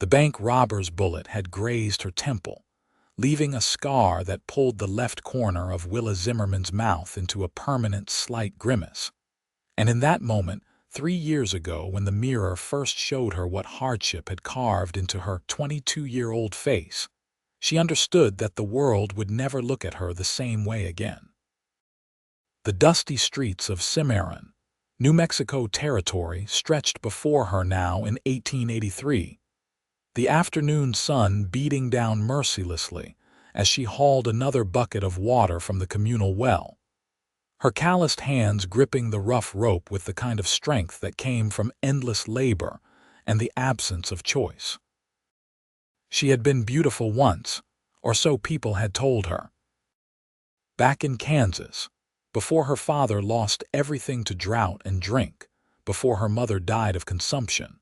The bank robber's bullet had grazed her temple, leaving a scar that pulled the left corner of Willa Zimmerman's mouth into a permanent slight grimace. And in that moment, 3 years ago, when the mirror first showed her what hardship had carved into her 22-year-old face, she understood that the world would never look at her the same way again. The dusty streets of Cimarron, New Mexico territory, stretched before her now in 1883, the afternoon sun beating down mercilessly as she hauled another bucket of water from the communal well, her calloused hands gripping the rough rope with the kind of strength that came from endless labor and the absence of choice. She had been beautiful once, or so people had told her. Back in Kansas, before her father lost everything to drought and drink, before her mother died of consumption,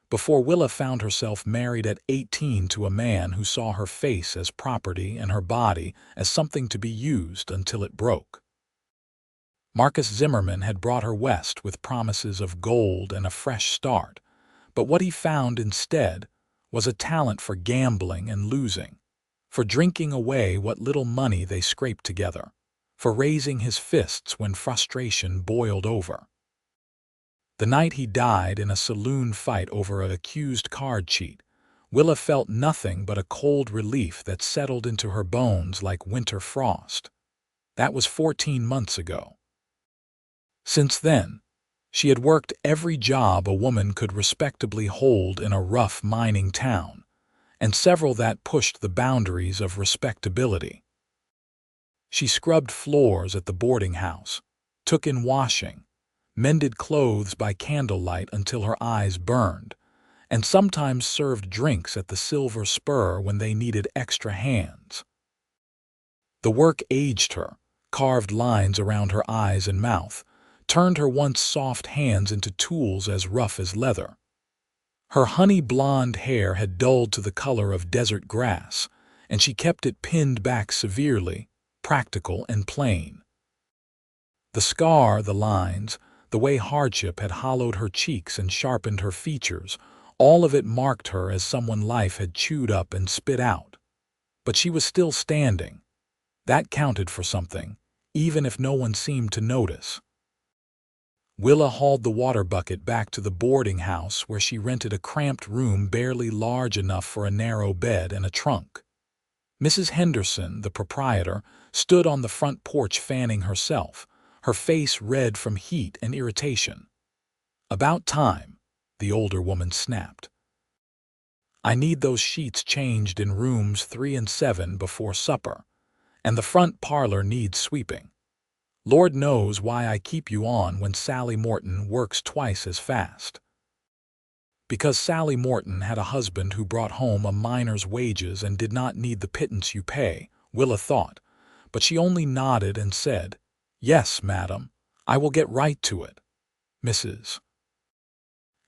before Willa found herself married at 18 to a man who saw her face as property and her body as something to be used until it broke. Marcus Zimmerman had brought her west with promises of gold and a fresh start, but what he found instead was a talent for gambling and losing, for drinking away what little money they scraped together, for raising his fists when frustration boiled over. The night he died in a saloon fight over an accused card cheat, Willa felt nothing but a cold relief that settled into her bones like winter frost. That was 14 months ago. Since then, she had worked every job a woman could respectably hold in a rough mining town, and several that pushed the boundaries of respectability. She scrubbed floors at the boarding house, took in washing, mended clothes by candlelight until her eyes burned, and sometimes served drinks at the Silver Spur when they needed extra hands. The work aged her, carved lines around her eyes and mouth, turned her once soft hands into tools as rough as leather. Her honey-blonde hair had dulled to the color of desert grass, and she kept it pinned back severely, practical and plain. The scar, the lines, the way hardship had hollowed her cheeks and sharpened her features, all of it marked her as someone life had chewed up and spit out. But she was still standing. That counted for something, even if no one seemed to notice. Willa hauled the water bucket back to the boarding house where she rented a cramped room barely large enough for a narrow bed and a trunk. Mrs. Henderson, the proprietor, stood on the front porch fanning herself, her face red from heat and irritation. "About time," the older woman snapped. "I need those sheets changed in rooms 3 and 7 before supper, and the front parlor needs sweeping. Lord knows why I keep you on when Sally Morton works twice as fast." Because Sally Morton had a husband who brought home a miner's wages and did not need the pittance you pay, Willa thought, but she only nodded and said, "Yes, madam, I will get right to it, Mrs."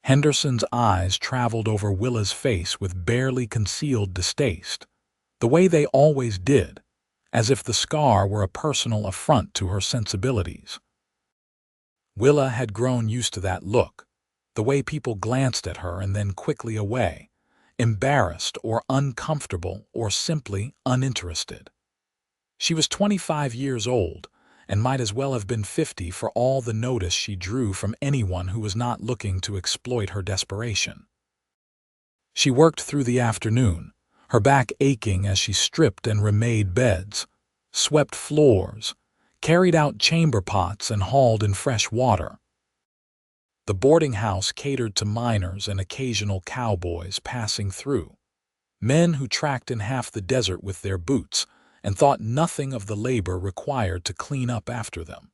Henderson's eyes traveled over Willa's face with barely concealed distaste, the way they always did, as if the scar were a personal affront to her sensibilities. Willa had grown used to that look, the way people glanced at her and then quickly away, embarrassed or uncomfortable or simply uninterested. She was 25 years old and might as well have been 50 for all the notice she drew from anyone who was not looking to exploit her desperation. She worked through the afternoon, her back aching as she stripped and remade beds, swept floors, carried out chamber pots, and hauled in fresh water. The boarding house catered to miners and occasional cowboys passing through, men who tracked in half the desert with their boots and thought nothing of the labor required to clean up after them.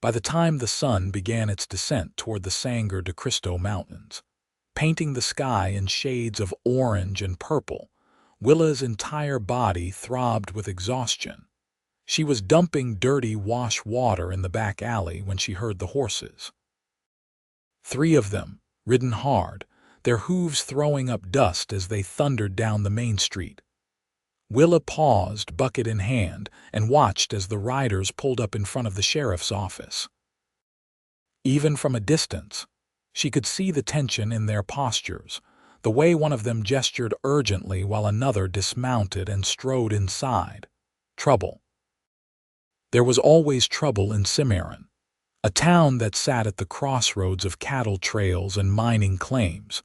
By the time the sun began its descent toward the Sangre de Cristo Mountains, painting the sky in shades of orange and purple, Willa's entire body throbbed with exhaustion. She was dumping dirty wash water in the back alley when she heard the horses. 3 of them, ridden hard, their hooves throwing up dust as they thundered down the main street. Willa paused, bucket in hand, and watched as the riders pulled up in front of the sheriff's office. Even from a distance, she could see the tension in their postures, the way one of them gestured urgently while another dismounted and strode inside. Trouble. There was always trouble in Cimarron, a town that sat at the crossroads of cattle trails and mining claims,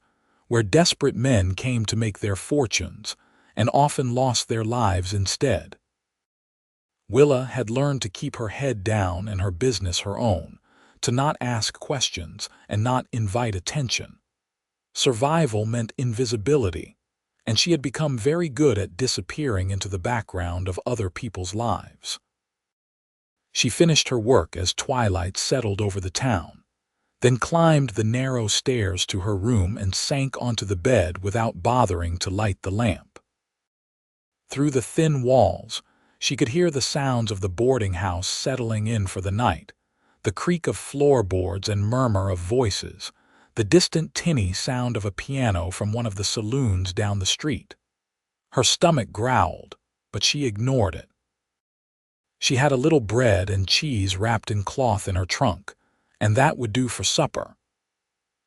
where desperate men came to make their fortunes and often lost their lives instead. Willa had learned to keep her head down and her business her own, to not ask questions and not invite attention. Survival meant invisibility, and she had become very good at disappearing into the background of other people's lives. She finished her work as twilight settled over the town, then climbed the narrow stairs to her room and sank onto the bed without bothering to light the lamp. Through the thin walls, she could hear the sounds of the boarding house settling in for the night, the creak of floorboards and murmur of voices, the distant tinny sound of a piano from one of the saloons down the street. Her stomach growled, but she ignored it. She had a little bread and cheese wrapped in cloth in her trunk, and that would do for supper.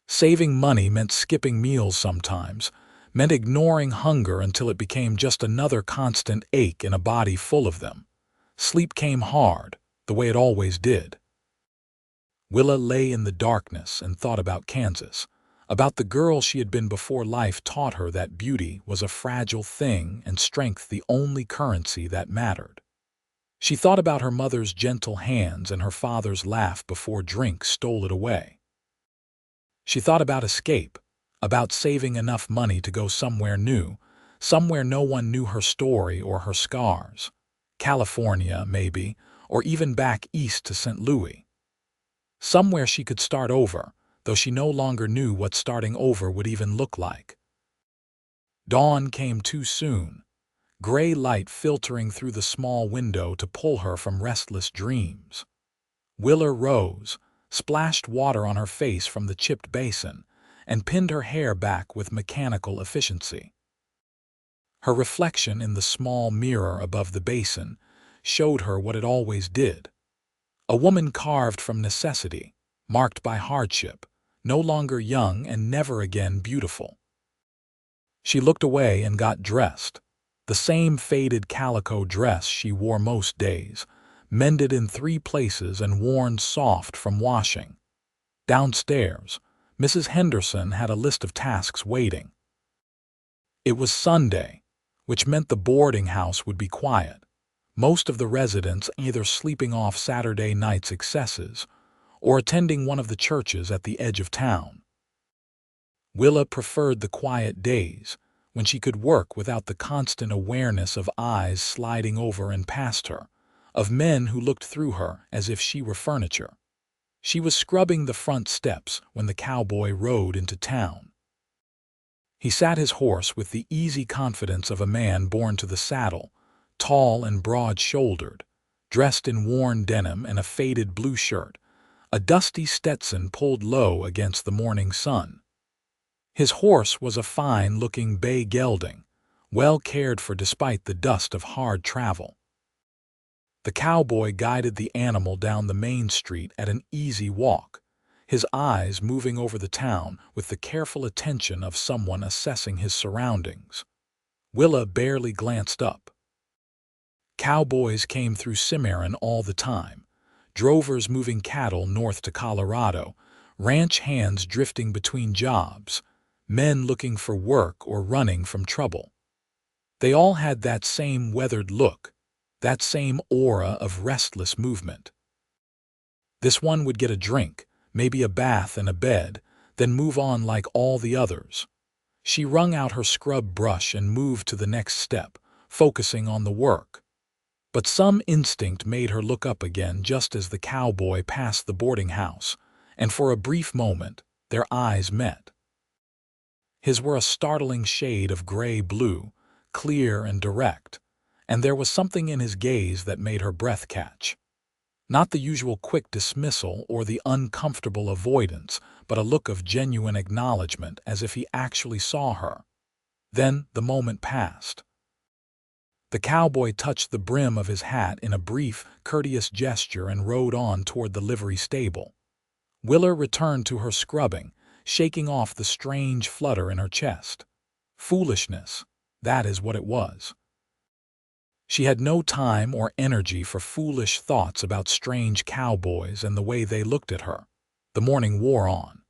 Saving money meant skipping meals sometimes, meant ignoring hunger until it became just another constant ache in a body full of them. Sleep came hard, the way it always did. Willa lay in the darkness and thought about Kansas, about the girl she had been before life taught her that beauty was a fragile thing and strength the only currency that mattered. She thought about her mother's gentle hands and her father's laugh before drink stole it away. She thought about escape, about saving enough money to go somewhere new, somewhere no one knew her story or her scars. California, maybe, or even back east to St. Louis. Somewhere she could start over, though she no longer knew what starting over would even look like. Dawn came too soon, gray light filtering through the small window to pull her from restless dreams. Willa rose, splashed water on her face from the chipped basin, and pinned her hair back with mechanical efficiency. Her reflection in the small mirror above the basin showed her what it always did. A woman carved from necessity, marked by hardship, no longer young and never again beautiful. She looked away and got dressed. The same faded calico dress she wore most days, mended in 3 places and worn soft from washing. Downstairs, Mrs. Henderson had a list of tasks waiting. It was Sunday, which meant the boarding house would be quiet, most of the residents either sleeping off Saturday night's excesses or attending one of the churches at the edge of town. Willa preferred the quiet days, when she could work without the constant awareness of eyes sliding over and past her, of men who looked through her as if she were furniture. She was scrubbing the front steps when the cowboy rode into town. He sat his horse with the easy confidence of a man born to the saddle, tall and broad-shouldered, dressed in worn denim and a faded blue shirt, a dusty Stetson pulled low against the morning sun. His horse was a fine-looking bay gelding, well cared for despite the dust of hard travel. The cowboy guided the animal down the main street at an easy walk, his eyes moving over the town with the careful attention of someone assessing his surroundings. Willa barely glanced up. Cowboys came through Cimarron all the time, drovers moving cattle north to Colorado, ranch hands drifting between jobs, men looking for work or running from trouble. They all had that same weathered look, that same aura of restless movement. This one would get a drink, maybe a bath and a bed, then move on like all the others. She wrung out her scrub brush and moved to the next step, focusing on the work. But some instinct made her look up again just as the cowboy passed the boarding house, and for a brief moment, their eyes met. His were a startling shade of gray-blue, clear and direct, and there was something in his gaze that made her breath catch. Not the usual quick dismissal or the uncomfortable avoidance, but a look of genuine acknowledgement as if he actually saw her. Then the moment passed. The cowboy touched the brim of his hat in a brief, courteous gesture and rode on toward the livery stable. Willa returned to her scrubbing, shaking off the strange flutter in her chest. Foolishness, that is what it was. She had no time or energy for foolish thoughts about strange cowboys and the way they looked at her. The morning wore on.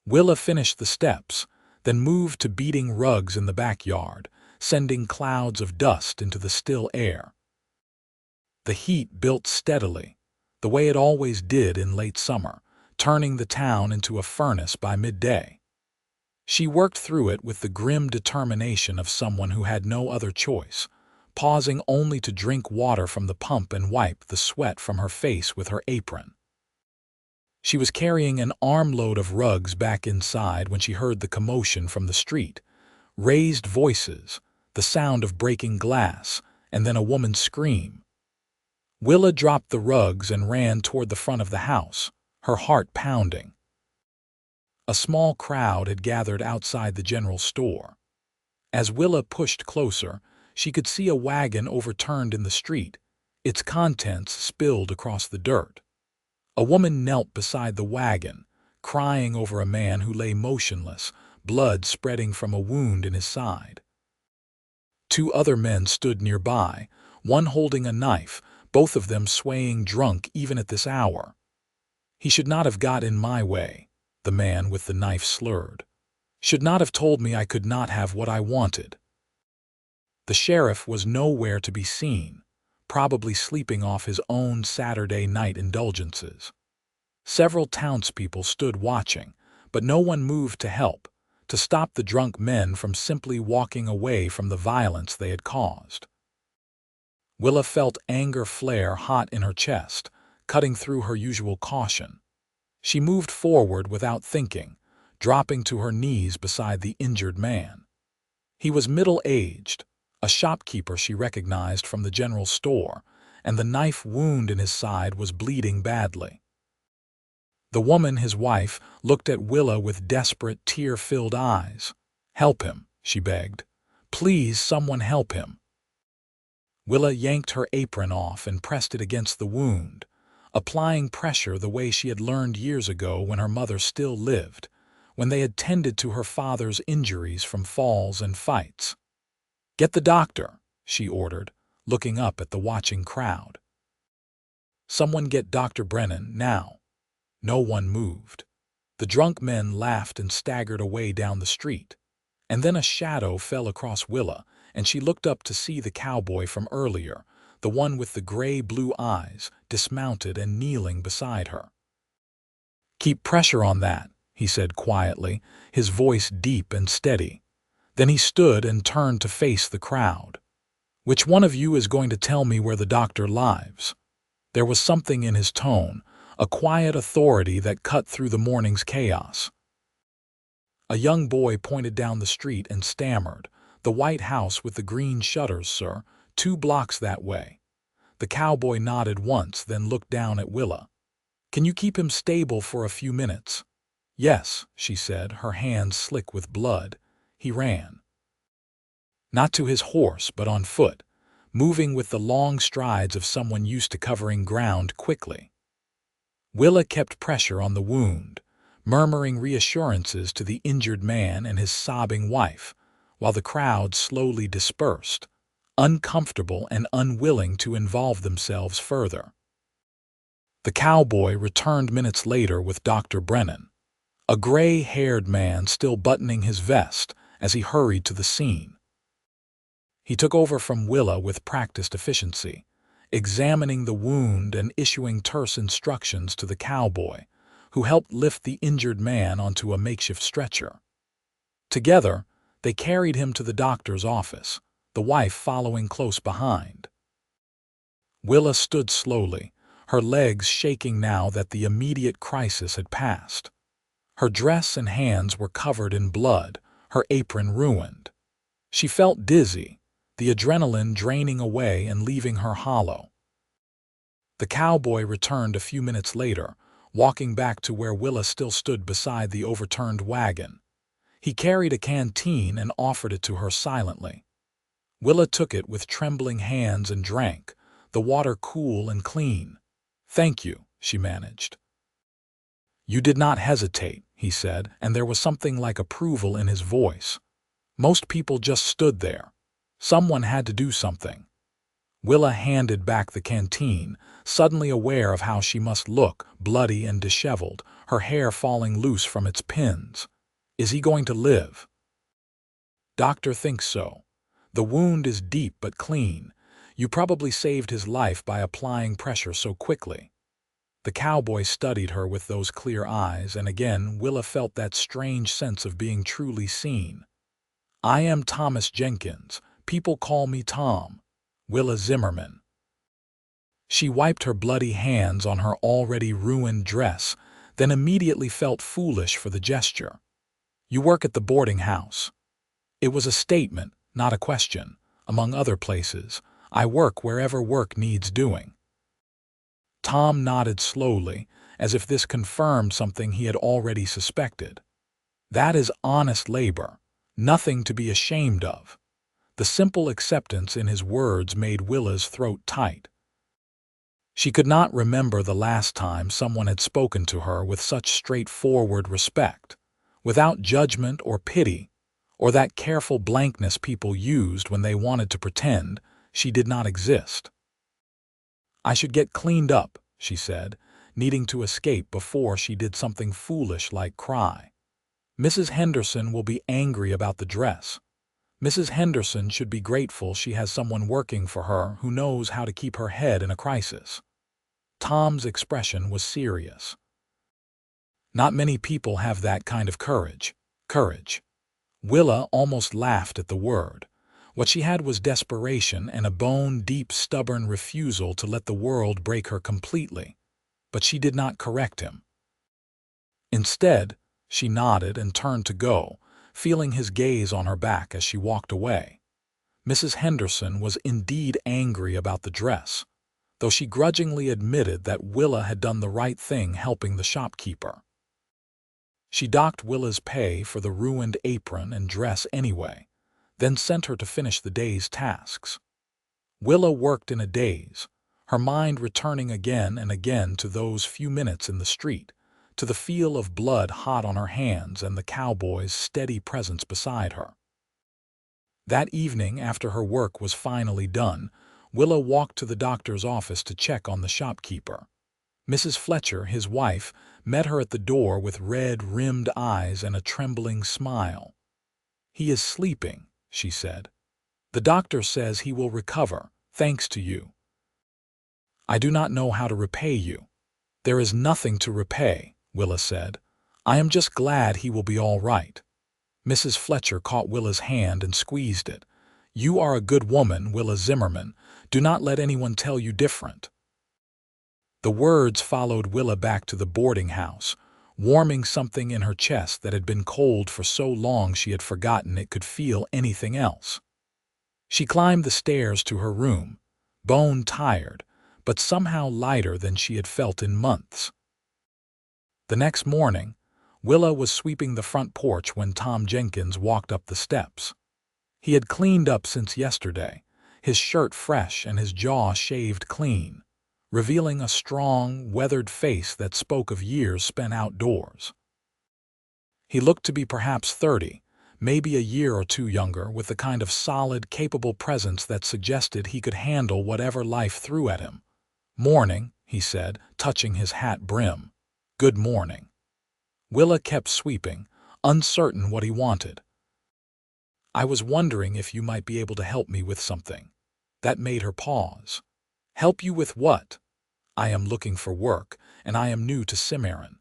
Willa finished the steps, then moved to beating rugs in the backyard, sending clouds of dust into the still air. The heat built steadily, the way it always did in late summer, turning the town into a furnace by midday. She worked through it with the grim determination of someone who had no other choice, pausing only to drink water from the pump and wipe the sweat from her face with her apron. She was carrying an armload of rugs back inside when she heard the commotion from the street. Raised voices, the sound of breaking glass, and then a woman's scream. Willa dropped the rugs and ran toward the front of the house, her heart pounding. A small crowd had gathered outside the general store. As Willa pushed closer, she could see a wagon overturned in the street, its contents spilled across the dirt. A woman knelt beside the wagon, crying over a man who lay motionless, blood spreading from a wound in his side. Two other men stood nearby, one holding a knife, both of them swaying drunk even at this hour. "He should not have got in my way," the man with the knife slurred. "Should not have told me I could not have what I wanted." The sheriff was nowhere to be seen, probably sleeping off his own Saturday night indulgences. Several townspeople stood watching, but no one moved to help, to stop the drunk men from simply walking away from the violence they had caused. Willa felt anger flare hot in her chest, cutting through her usual caution. She moved forward without thinking, dropping to her knees beside the injured man. He was middle-aged, a shopkeeper she recognized from the general store, and the knife wound in his side was bleeding badly. The woman, his wife, looked at Willa with desperate, tear-filled eyes. "Help him," she begged. "Please, someone help him." Willa yanked her apron off and pressed it against the wound, applying pressure the way she had learned years ago when her mother still lived, when they had tended to her father's injuries from falls and fights. "Get the doctor," she ordered, looking up at the watching crowd. "Someone get Dr. Brennan, now." No one moved. The drunk men laughed and staggered away down the street. And then a shadow fell across Willa, and she looked up to see the cowboy from earlier, the one with the gray-blue eyes, dismounted and kneeling beside her. "Keep pressure on that," he said quietly, his voice deep and steady. Then he stood and turned to face the crowd. "Which one of you is going to tell me where the doctor lives?" There was something in his tone, a quiet authority that cut through the morning's chaos. A young boy pointed down the street and stammered, "The White House with the green shutters, sir, 2 blocks that way." The cowboy nodded once, then looked down at Willa. "Can you keep him stable for a few minutes?" "Yes," she said, her hands slick with blood. He ran. Not to his horse, but on foot, moving with the long strides of someone used to covering ground quickly. Willa kept pressure on the wound, murmuring reassurances to the injured man and his sobbing wife, while the crowd slowly dispersed, uncomfortable and unwilling to involve themselves further. The cowboy returned minutes later with Dr. Brennan, a gray-haired man still buttoning his vest as he hurried to the scene. He took over from Willa with practiced efficiency, examining the wound and issuing terse instructions to the cowboy, who helped lift the injured man onto a makeshift stretcher. Together, they carried him to the doctor's office, the wife following close behind. Willa stood slowly, her legs shaking now that the immediate crisis had passed. Her dress and hands were covered in blood, her apron ruined. She felt dizzy, the adrenaline draining away and leaving her hollow. The cowboy returned a few minutes later, walking back to where Willa still stood beside the overturned wagon. He carried a canteen and offered it to her silently. Willa took it with trembling hands and drank, the water cool and clean. "Thank you," she managed. "You did not hesitate," he he said, and there was something like approval in his voice. Most people just stood there. Someone had to do something. Willa handed back the canteen, suddenly aware of how she must look, bloody and disheveled, her hair falling loose from its pins. Is he going to live? Doctor thinks so. The wound is deep but clean. You probably saved his life by applying pressure so quickly. The cowboy studied her with those clear eyes, and again Willa felt that strange sense of being truly seen. I am Thomas Jenkins. People call me Tom. Willa Zimmerman. She wiped her bloody hands on her already ruined dress, then immediately felt foolish for the gesture. You work at the boarding house. It was a statement, not a question. Among other places, I work wherever work needs doing. Tom nodded slowly, as if this confirmed something he had already suspected. That is honest labor, nothing to be ashamed of. The simple acceptance in his words made Willa's throat tight. She could not remember the last time someone had spoken to her with such straightforward respect, without judgment or pity, or that careful blankness people used when they wanted to pretend she did not exist. I should get cleaned up, she said, needing to escape before she did something foolish like cry. Mrs. Henderson will be angry about the dress. Mrs. Henderson should be grateful she has someone working for her who knows how to keep her head in a crisis. Tom's expression was serious. Not many people have that kind of courage. Courage. Willa almost laughed at the word. What she had was desperation and a bone-deep, stubborn refusal to let the world break her completely. But she did not correct him. Instead, she nodded and turned to go, feeling his gaze on her back as she walked away. Mrs. Henderson was indeed angry about the dress, though she grudgingly admitted that Willa had done the right thing helping the shopkeeper. She docked Willa's pay for the ruined apron and dress anyway, then sent her to finish the day's tasks. Willa worked in a daze, her mind returning again and again to those few minutes in the street, to the feel of blood hot on her hands and the cowboy's steady presence beside her. That evening, after her work was finally done, Willa walked to the doctor's office to check on the shopkeeper. Mrs. Fletcher, his wife, met her at the door with red-rimmed eyes and a trembling smile. "He is sleeping," she said. "The doctor says he will recover, thanks to you." "I do not know how to repay you." "There is nothing to repay," Willa said. "I am just glad he will be all right." Mrs. Fletcher caught Willa's hand and squeezed it. "You are a good woman, Willa Zimmerman. Do not let anyone tell you different." The words followed Willa back to the boarding house, warming something in her chest that had been cold for so long she had forgotten it could feel anything else. She climbed the stairs to her room, bone-tired, but somehow lighter than she had felt in months. The next morning, Willa was sweeping the front porch when Tom Jenkins walked up the steps. He had cleaned up since yesterday, his shirt fresh and his jaw shaved clean, revealing a strong, weathered face that spoke of years spent outdoors. He looked to be perhaps 30, maybe a year or two younger, with the kind of solid, capable presence that suggested he could handle whatever life threw at him. "Morning," he said, touching his hat brim. "Good morning." Willa kept sweeping, uncertain what he wanted. "I was wondering if you might be able to help me with something." That made her pause. "Help you with what?" "I am looking for work, and I am new to Cimarron.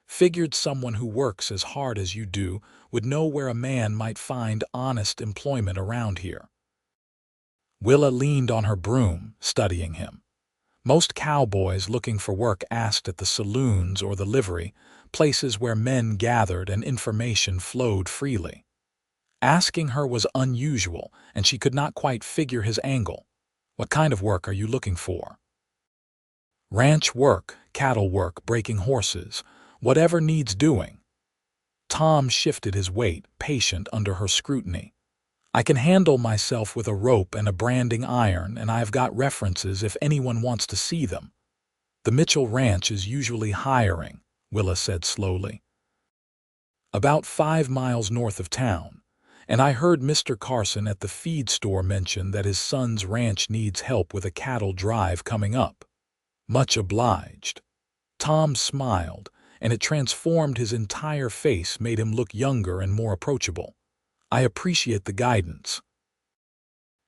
Figured someone who works as hard as you do would know where a man might find honest employment around here." Willa leaned on her broom, studying him. Most cowboys looking for work asked at the saloons or the livery, places where men gathered and information flowed freely. Asking her was unusual, and she could not quite figure his angle. "What kind of work are you looking for?" "Ranch work, cattle work, breaking horses, whatever needs doing." Tom shifted his weight, patient under her scrutiny. "I can handle myself with a rope and a branding iron, and I have got references if anyone wants to see them." "The Mitchell Ranch is usually hiring," Willa said slowly. About 5 miles north of town, and I heard Mr. Carson at the feed store mention that his son's ranch needs help with a cattle drive coming up. Much obliged. Tom smiled, and it transformed his entire face, made him look younger and more approachable. I appreciate the guidance.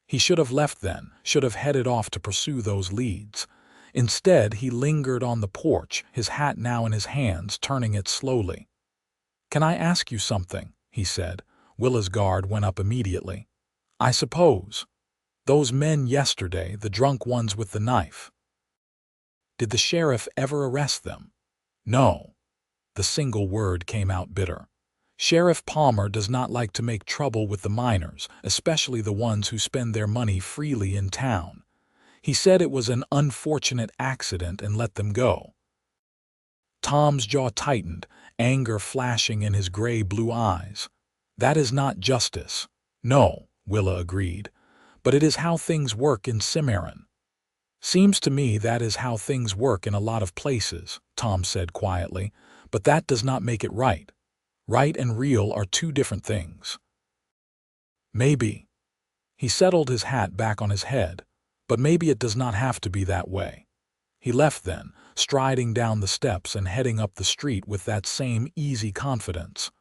He should have left then, should have headed off to pursue those leads. Instead, he lingered on the porch, his hat now in his hands, turning it slowly. "Can I ask you something?" he said. Willa's guard went up immediately. "I suppose. Those men yesterday, the drunk ones with the knife. Did the sheriff ever arrest them?" "No." The single word came out bitter. "Sheriff Palmer does not like to make trouble with the miners, especially the ones who spend their money freely in town. He said it was an unfortunate accident and let them go." Tom's jaw tightened, anger flashing in his gray-blue eyes. "That is not justice." "No," Willa agreed, "but it is how things work in Cimarron." "Seems to me that is how things work in a lot of places," Tom said quietly, "but that does not make it right. Right and real are two different things." "Maybe." He settled his hat back on his head, "but maybe it does not have to be that way." He left then, striding down the steps and heading up the street with that same easy confidence.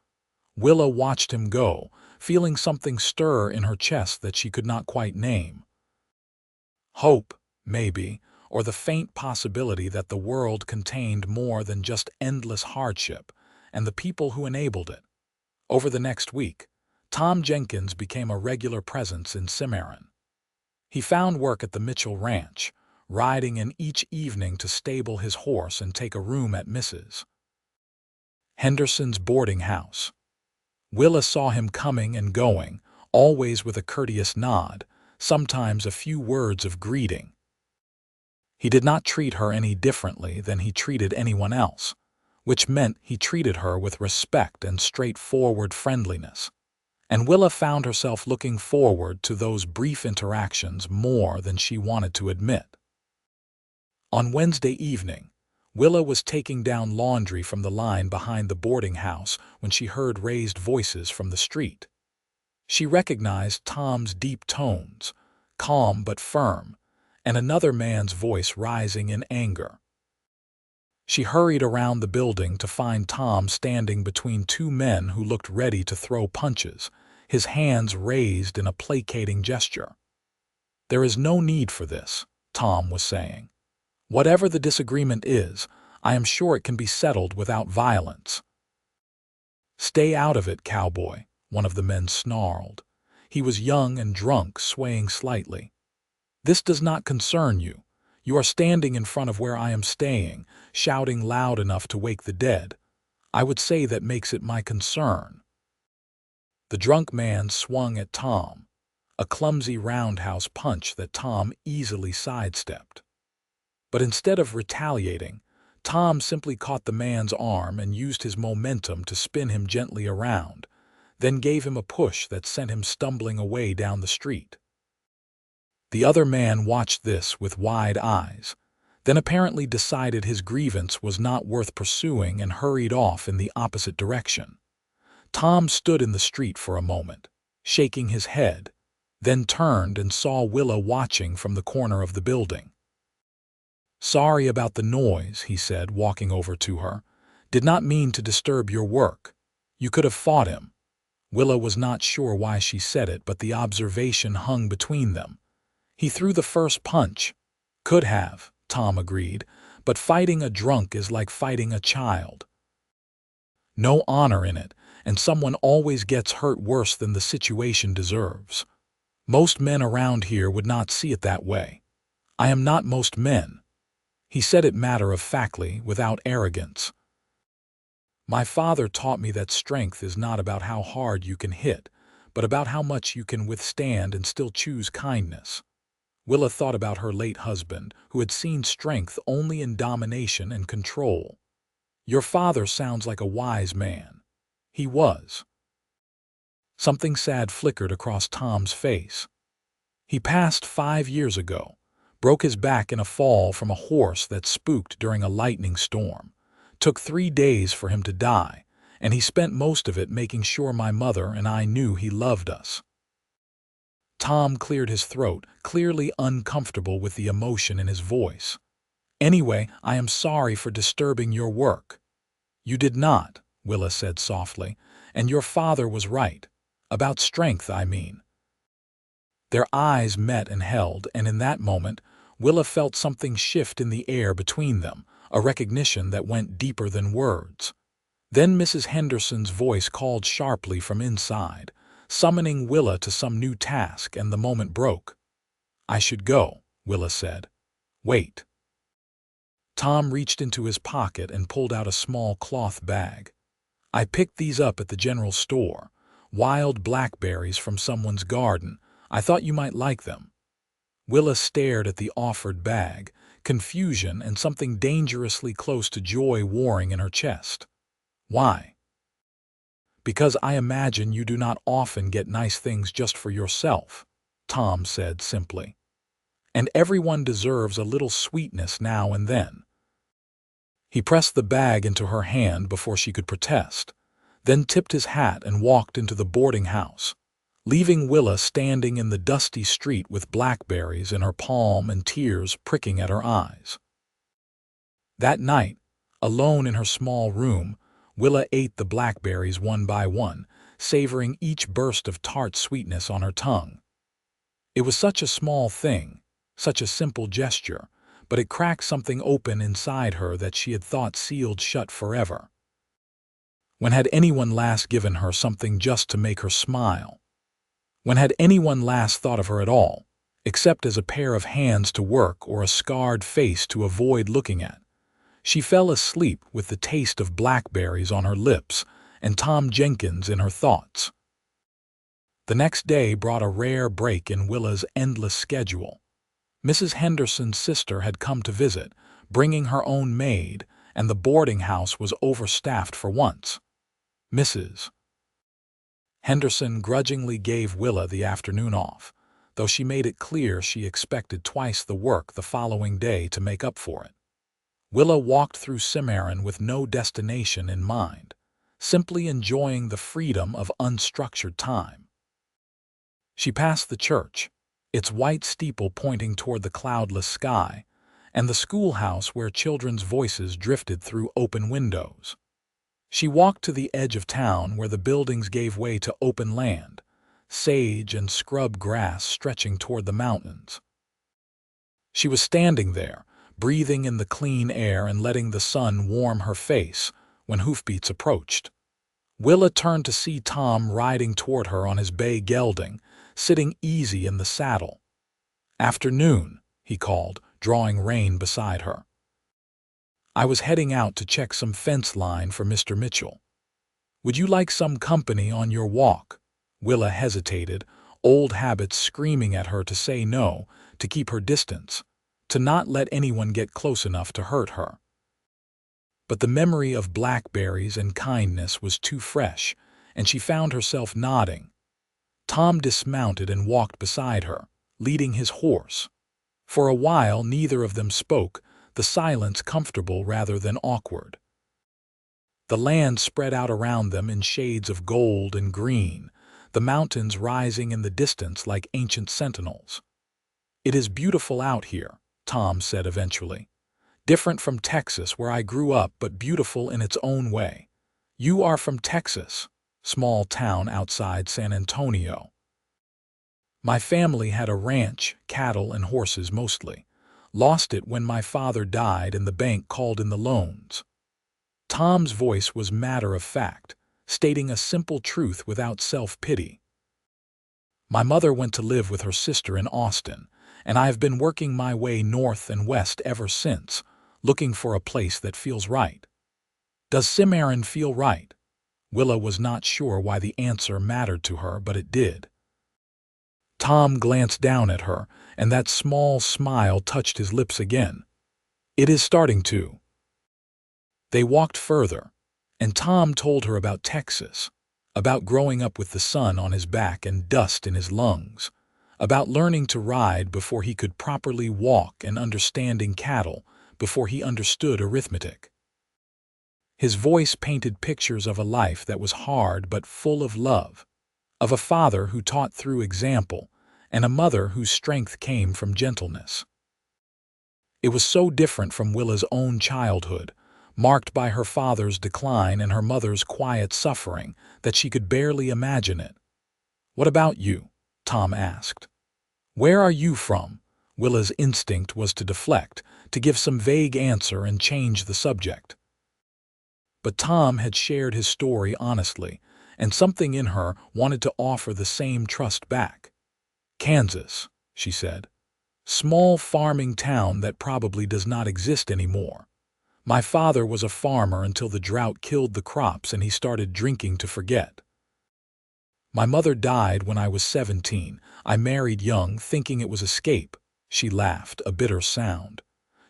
Willa watched him go, feeling something stir in her chest that she could not quite name. Hope, maybe, or the faint possibility that the world contained more than just endless hardship, and the people who enabled it. Over the next week, Tom Jenkins became a regular presence in Cimarron. He found work at the Mitchell Ranch, riding in each evening to stable his horse and take a room at Mrs. Henderson's boarding house. Willa saw him coming and going, always with a courteous nod, sometimes a few words of greeting. He did not treat her any differently than he treated anyone else, which meant he treated her with respect and straightforward friendliness. And Willa found herself looking forward to those brief interactions more than she wanted to admit. On Wednesday evening, Willa was taking down laundry from the line behind the boarding house when she heard raised voices from the street. She recognized Tom's deep tones, calm but firm, and another man's voice rising in anger. She hurried around the building to find Tom standing between two men who looked ready to throw punches, his hands raised in a placating gesture. "There is no need for this," Tom was saying. "Whatever the disagreement is, I am sure it can be settled without violence." "Stay out of it, Cowboy," one of the men snarled. He was young and drunk, swaying slightly. "This does not concern you. You are standing in front of where I am staying, shouting loud enough to wake the dead. I would say that makes it my concern." The drunk man swung at Tom, a clumsy roundhouse punch that Tom easily sidestepped. But instead of retaliating, Tom simply caught the man's arm and used his momentum to spin him gently around, then gave him a push that sent him stumbling away down the street. The other man watched this with wide eyes, then apparently decided his grievance was not worth pursuing and hurried off in the opposite direction. Tom stood in the street for a moment, shaking his head, then turned and saw Willa watching from the corner of the building. "Sorry about the noise," he said, walking over to her. "Did not mean to disturb your work. You could have fought him." Willa was not sure why she said it, but the observation hung between them. "He threw the first punch." "Could have," Tom agreed, "but fighting a drunk is like fighting a child. No honor in it, and someone always gets hurt worse than the situation deserves. Most men around here would not see it that way. I am not most men." He said it matter-of-factly, without arrogance. "My father taught me that strength is not about how hard you can hit, but about how much you can withstand and still choose kindness." Willa thought about her late husband, who had seen strength only in domination and control. "Your father sounds like a wise man." He was. Something sad flickered across Tom's face. "He passed 5 years ago. Broke his back in a fall from a horse that spooked during a lightning storm. Took 3 days for him to die, and he spent most of it making sure my mother and I knew he loved us." Tom cleared his throat, clearly uncomfortable with the emotion in his voice. "Anyway, I am sorry for disturbing your work." "You did not," Willa said softly, "and your father was right. About strength, I mean." Their eyes met and held, and in that moment, Willa felt something shift in the air between them, a recognition that went deeper than words. Then Mrs. Henderson's voice called sharply from inside, summoning Willa to some new task, and the moment broke. "I should go," Willa said. "Wait." Tom reached into his pocket and pulled out a small cloth bag. "I picked these up at the general store. Wild blackberries from someone's garden. I thought you might like them." Willa stared at the offered bag, confusion and something dangerously close to joy warring in her chest. "Why?" "Because I imagine you do not often get nice things just for yourself," Tom said simply. "And everyone deserves a little sweetness now and then." He pressed the bag into her hand before she could protest, then tipped his hat and walked into the boarding house, leaving Willa standing in the dusty street with blackberries in her palm and tears pricking at her eyes. That night, alone in her small room, Willa ate the blackberries one by one, savoring each burst of tart sweetness on her tongue. It was such a small thing, such a simple gesture, but it cracked something open inside her that she had thought sealed shut forever. When had anyone last given her something just to make her smile? When had anyone last thought of her at all, except as a pair of hands to work or a scarred face to avoid looking at? She fell asleep with the taste of blackberries on her lips and Tom Jenkins in her thoughts. The next day brought a rare break in Willa's endless schedule. Mrs. Henderson's sister had come to visit, bringing her own maid, and the boarding house was overstaffed for once. Mrs. Henderson grudgingly gave Willa the afternoon off, though she made it clear she expected twice the work the following day to make up for it. Willa walked through Cimarron with no destination in mind, simply enjoying the freedom of unstructured time. She passed the church, its white steeple pointing toward the cloudless sky, and the schoolhouse where children's voices drifted through open windows. She walked to the edge of town where the buildings gave way to open land, sage and scrub grass stretching toward the mountains. She was standing there, breathing in the clean air and letting the sun warm her face, when hoofbeats approached. Willa turned to see Tom riding toward her on his bay gelding, sitting easy in the saddle. "Afternoon," he called, drawing rein beside her. "I was heading out to check some fence line for Mr. Mitchell. Would you like some company on your walk?" Willa hesitated, old habits screaming at her to say no, to keep her distance, to not let anyone get close enough to hurt her. But the memory of blackberries and kindness was too fresh, and she found herself nodding. Tom dismounted and walked beside her, leading his horse. For a while neither of them spoke, the silence comfortable rather than awkward. The land spread out around them in shades of gold and green, the mountains rising in the distance like ancient sentinels. "It is beautiful out here," Tom said eventually. "Different from Texas where I grew up, but beautiful in its own way. You are from Texas, small town outside San Antonio." "My family had a ranch, cattle and horses mostly. Lost it when my father died and the bank called in the loans." Tom's voice was matter of fact, stating a simple truth without self-pity. "My mother went to live with her sister in Austin, and I have been working my way north and west ever since, looking for a place that feels right." "Does Cimarron feel right?" Willa was not sure why the answer mattered to her, but it did. Tom glanced down at her, and that small smile touched his lips again. "It is starting to." They walked further, and Tom told her about Texas, about growing up with the sun on his back and dust in his lungs, about learning to ride before he could properly walk and understanding cattle before he understood arithmetic. His voice painted pictures of a life that was hard but full of love, of a father who taught through example, and a mother whose strength came from gentleness. It was so different from Willa's own childhood, marked by her father's decline and her mother's quiet suffering, that she could barely imagine it. "What about you?" Tom asked. "Where are you from?" Willa's instinct was to deflect, to give some vague answer and change the subject. But Tom had shared his story honestly, and something in her wanted to offer the same trust back. "Kansas," she said. "Small farming town that probably does not exist anymore. My father was a farmer until the drought killed the crops and he started drinking to forget. My mother died when I was 17. I married young, thinking it was escape." She laughed, a bitter sound.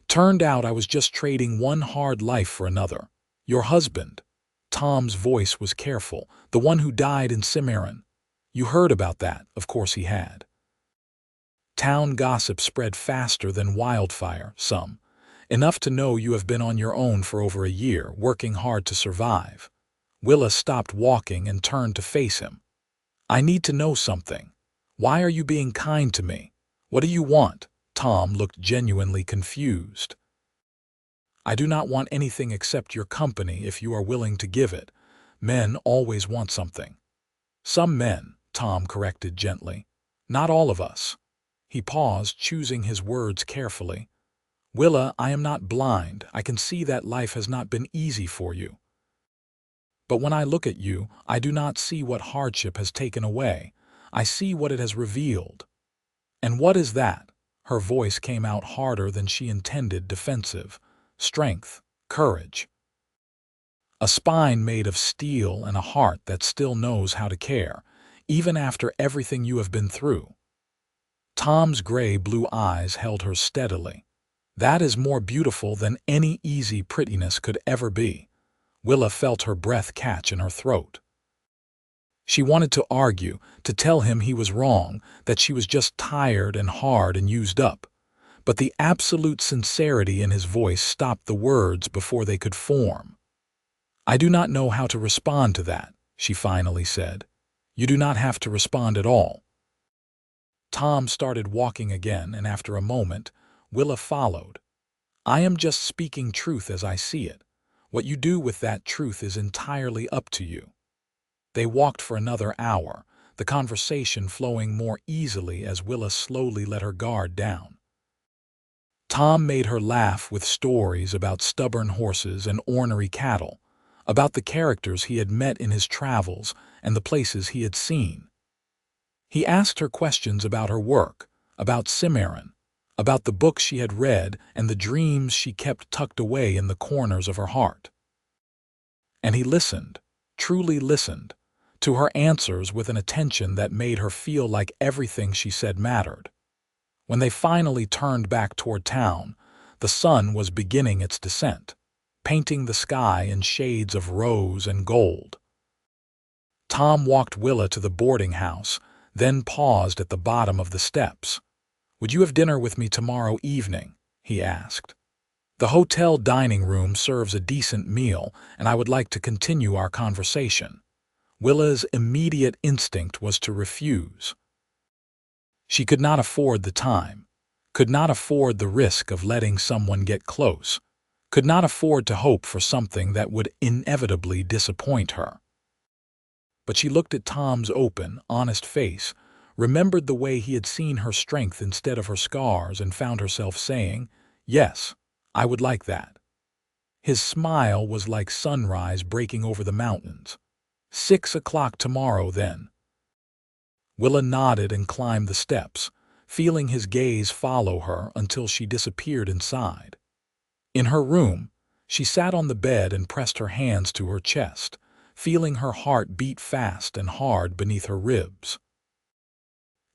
"Turned out I was just trading one hard life for another. Your husband." Tom's voice was careful. "The one who died in Cimarron. You heard about that." Of course he had. Town gossip spread faster than wildfire, some. "Enough to know you have been on your own for over a year, working hard to survive." Willa stopped walking and turned to face him. "I need to know something. Why are you being kind to me? What do you want?" Tom looked genuinely confused. "I do not want anything except your company if you are willing to give it. Men always want something." "Some men," Tom corrected gently. "Not all of us." He paused, choosing his words carefully. "Willa, I am not blind. I can see that life has not been easy for you. But when I look at you, I do not see what hardship has taken away. I see what it has revealed." "And what is that?" Her voice came out harder than she intended, defensive. "Strength, courage. A spine made of steel and a heart that still knows how to care, even after everything you have been through." Tom's gray-blue eyes held her steadily. "That is more beautiful than any easy prettiness could ever be." Willa felt her breath catch in her throat. She wanted to argue, to tell him he was wrong, that she was just tired and hard and used up. But the absolute sincerity in his voice stopped the words before they could form. "I do not know how to respond to that," she finally said. "You do not have to respond at all." Tom started walking again, and after a moment, Willa followed. "I am just speaking truth as I see it. What you do with that truth is entirely up to you." They walked for another hour, the conversation flowing more easily as Willa slowly let her guard down. Tom made her laugh with stories about stubborn horses and ornery cattle, about the characters he had met in his travels and the places he had seen. He asked her questions about her work, about Cimarron, about the books she had read and the dreams she kept tucked away in the corners of her heart. And he listened, truly listened, to her answers with an attention that made her feel like everything she said mattered. When they finally turned back toward town, the sun was beginning its descent, painting the sky in shades of rose and gold. Tom walked Willa to the boarding house, then paused at the bottom of the steps. "Would you have dinner with me tomorrow evening?" he asked. "The hotel dining room serves a decent meal, and I would like to continue our conversation." Willa's immediate instinct was to refuse. She could not afford the time, could not afford the risk of letting someone get close, could not afford to hope for something that would inevitably disappoint her. But she looked at Tom's open, honest face, remembered the way he had seen her strength instead of her scars, and found herself saying, "Yes, I would like that." His smile was like sunrise breaking over the mountains. 6 o'clock tomorrow, then." Willa nodded and climbed the steps, feeling his gaze follow her until she disappeared inside. In her room, she sat on the bed and pressed her hands to her chest, feeling her heart beat fast and hard beneath her ribs.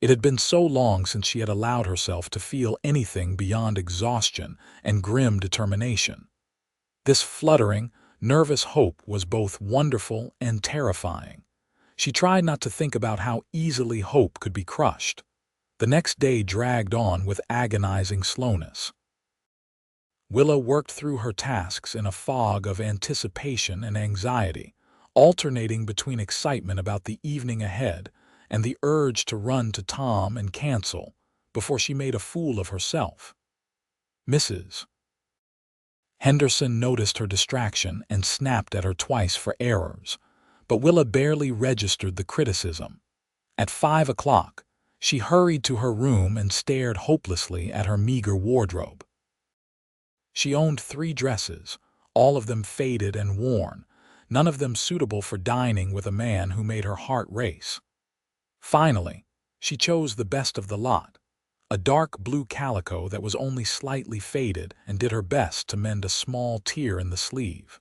It had been so long since she had allowed herself to feel anything beyond exhaustion and grim determination. This fluttering, nervous hope was both wonderful and terrifying. She tried not to think about how easily hope could be crushed. The next day dragged on with agonizing slowness. Willa worked through her tasks in a fog of anticipation and anxiety, alternating between excitement about the evening ahead and the urge to run to Tom and cancel before she made a fool of herself. Mrs. Henderson noticed her distraction and snapped at her twice for errors, but Willa barely registered the criticism. At 5 o'clock, she hurried to her room and stared hopelessly at her meager wardrobe. She owned 3 dresses, all of them faded and worn, none of them suitable for dining with a man who made her heart race. Finally, she chose the best of the lot, a dark blue calico that was only slightly faded, and did her best to mend a small tear in the sleeve.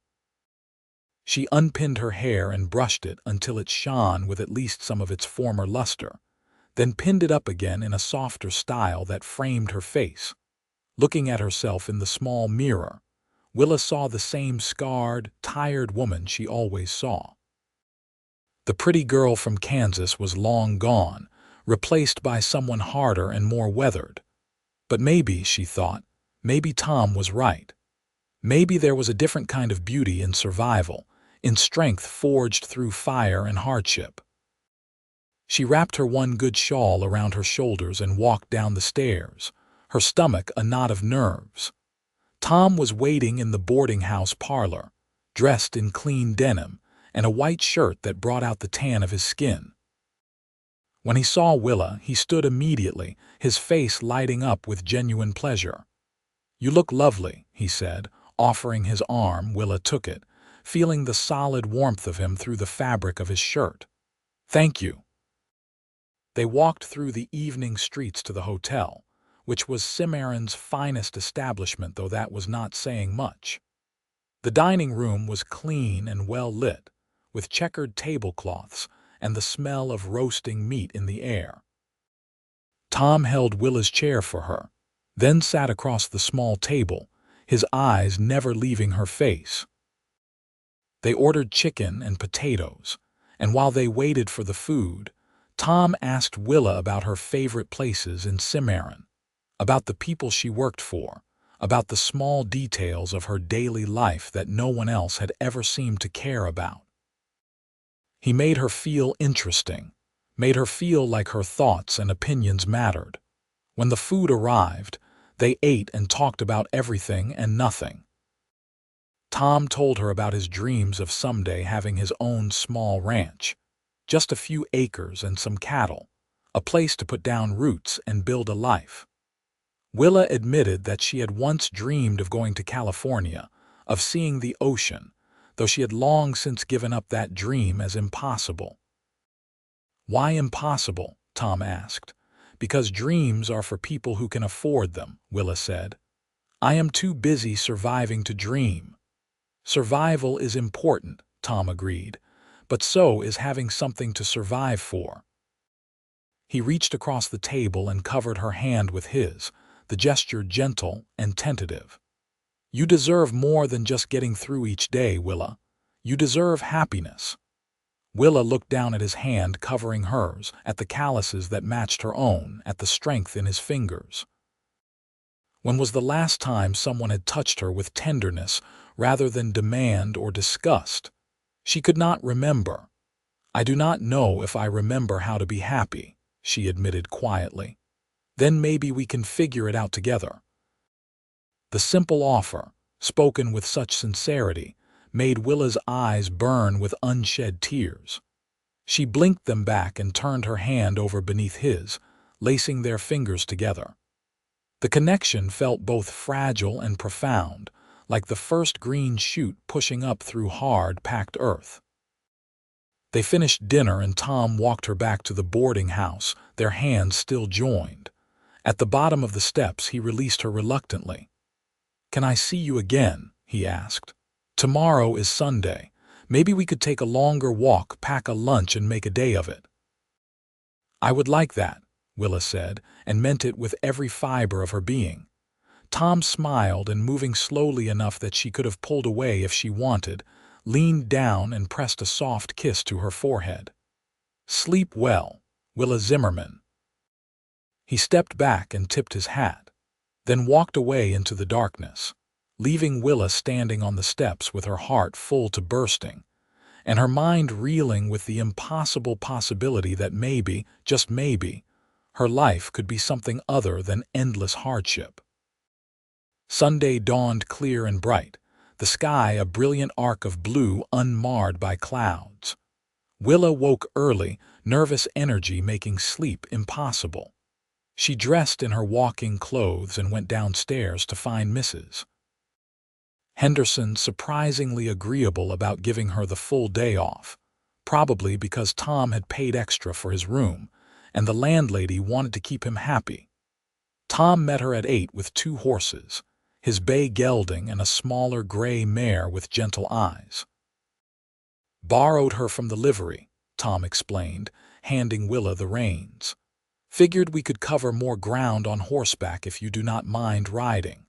She unpinned her hair and brushed it until it shone with at least some of its former luster, then pinned it up again in a softer style that framed her face. Looking at herself in the small mirror, Willa saw the same scarred, tired woman she always saw. The pretty girl from Kansas was long gone, replaced by someone harder and more weathered. But maybe, she thought, maybe Tom was right. Maybe there was a different kind of beauty in survival, in strength forged through fire and hardship. She wrapped her one good shawl around her shoulders and walked down the stairs, her stomach a knot of nerves. Tom was waiting in the boarding house parlor, dressed in clean denim and a white shirt that brought out the tan of his skin. When he saw Willa, he stood immediately, his face lighting up with genuine pleasure. "You look lovely," he said, offering his arm. Willa took it, feeling the solid warmth of him through the fabric of his shirt. "Thank you." They walked through the evening streets to the hotel, which was Cimarron's finest establishment, though that was not saying much. The dining room was clean and well lit, with checkered tablecloths and the smell of roasting meat in the air. Tom held Willa's chair for her, then sat across the small table, his eyes never leaving her face. They ordered chicken and potatoes, and while they waited for the food, Tom asked Willa about her favorite places in Cimarron, about the people she worked for, about the small details of her daily life that no one else had ever seemed to care about. He made her feel interesting, made her feel like her thoughts and opinions mattered. When the food arrived, they ate and talked about everything and nothing. Tom told her about his dreams of someday having his own small ranch, just a few acres and some cattle, a place to put down roots and build a life. Willa admitted that she had once dreamed of going to California, of seeing the ocean, though she had long since given up that dream as impossible. "Why impossible?" Tom asked. "Because dreams are for people who can afford them," Willa said. "I am too busy surviving to dream." "Survival is important," Tom agreed, "but so is having something to survive for." He reached across the table and covered her hand with his, the gesture gentle and tentative. "You deserve more than just getting through each day, Willa. You deserve happiness." Willa looked down at his hand covering hers, at the calluses that matched her own, at the strength in his fingers. When was the last time someone had touched her with tenderness rather than demand or disgust? She could not remember. "I do not know if I remember how to be happy," she admitted quietly. "Then maybe we can figure it out together." The simple offer, spoken with such sincerity, made Willa's eyes burn with unshed tears. She blinked them back and turned her hand over beneath his, lacing their fingers together. The connection felt both fragile and profound, like the first green shoot pushing up through hard, packed earth. They finished dinner and Tom walked her back to the boarding house, their hands still joined. At the bottom of the steps he released her reluctantly. "Can I see you again?" he asked. "Tomorrow is Sunday. Maybe we could take a longer walk, pack a lunch, and make a day of it." "I would like that," Willa said, and meant it with every fiber of her being. Tom smiled and, moving slowly enough that she could have pulled away if she wanted, leaned down and pressed a soft kiss to her forehead. "Sleep well, Willa Zimmerman." He stepped back and tipped his hat, then walked away into the darkness. leaving Willa standing on the steps with her heart full to bursting, and her mind reeling with the impossible possibility that maybe, just maybe, her life could be something other than endless hardship. Sunday dawned clear and bright, the sky a brilliant arc of blue unmarred by clouds. Willa woke early, nervous energy making sleep impossible. She dressed in her walking clothes and went downstairs to find Mrs. Henderson surprisingly agreeable about giving her the full day off, probably because Tom had paid extra for his room, and the landlady wanted to keep him happy. Tom met her at 8 with 2 horses, his bay gelding and a smaller gray mare with gentle eyes. "Borrowed her from the livery," Tom explained, handing Willa the reins. "Figured we could cover more ground on horseback if you do not mind riding."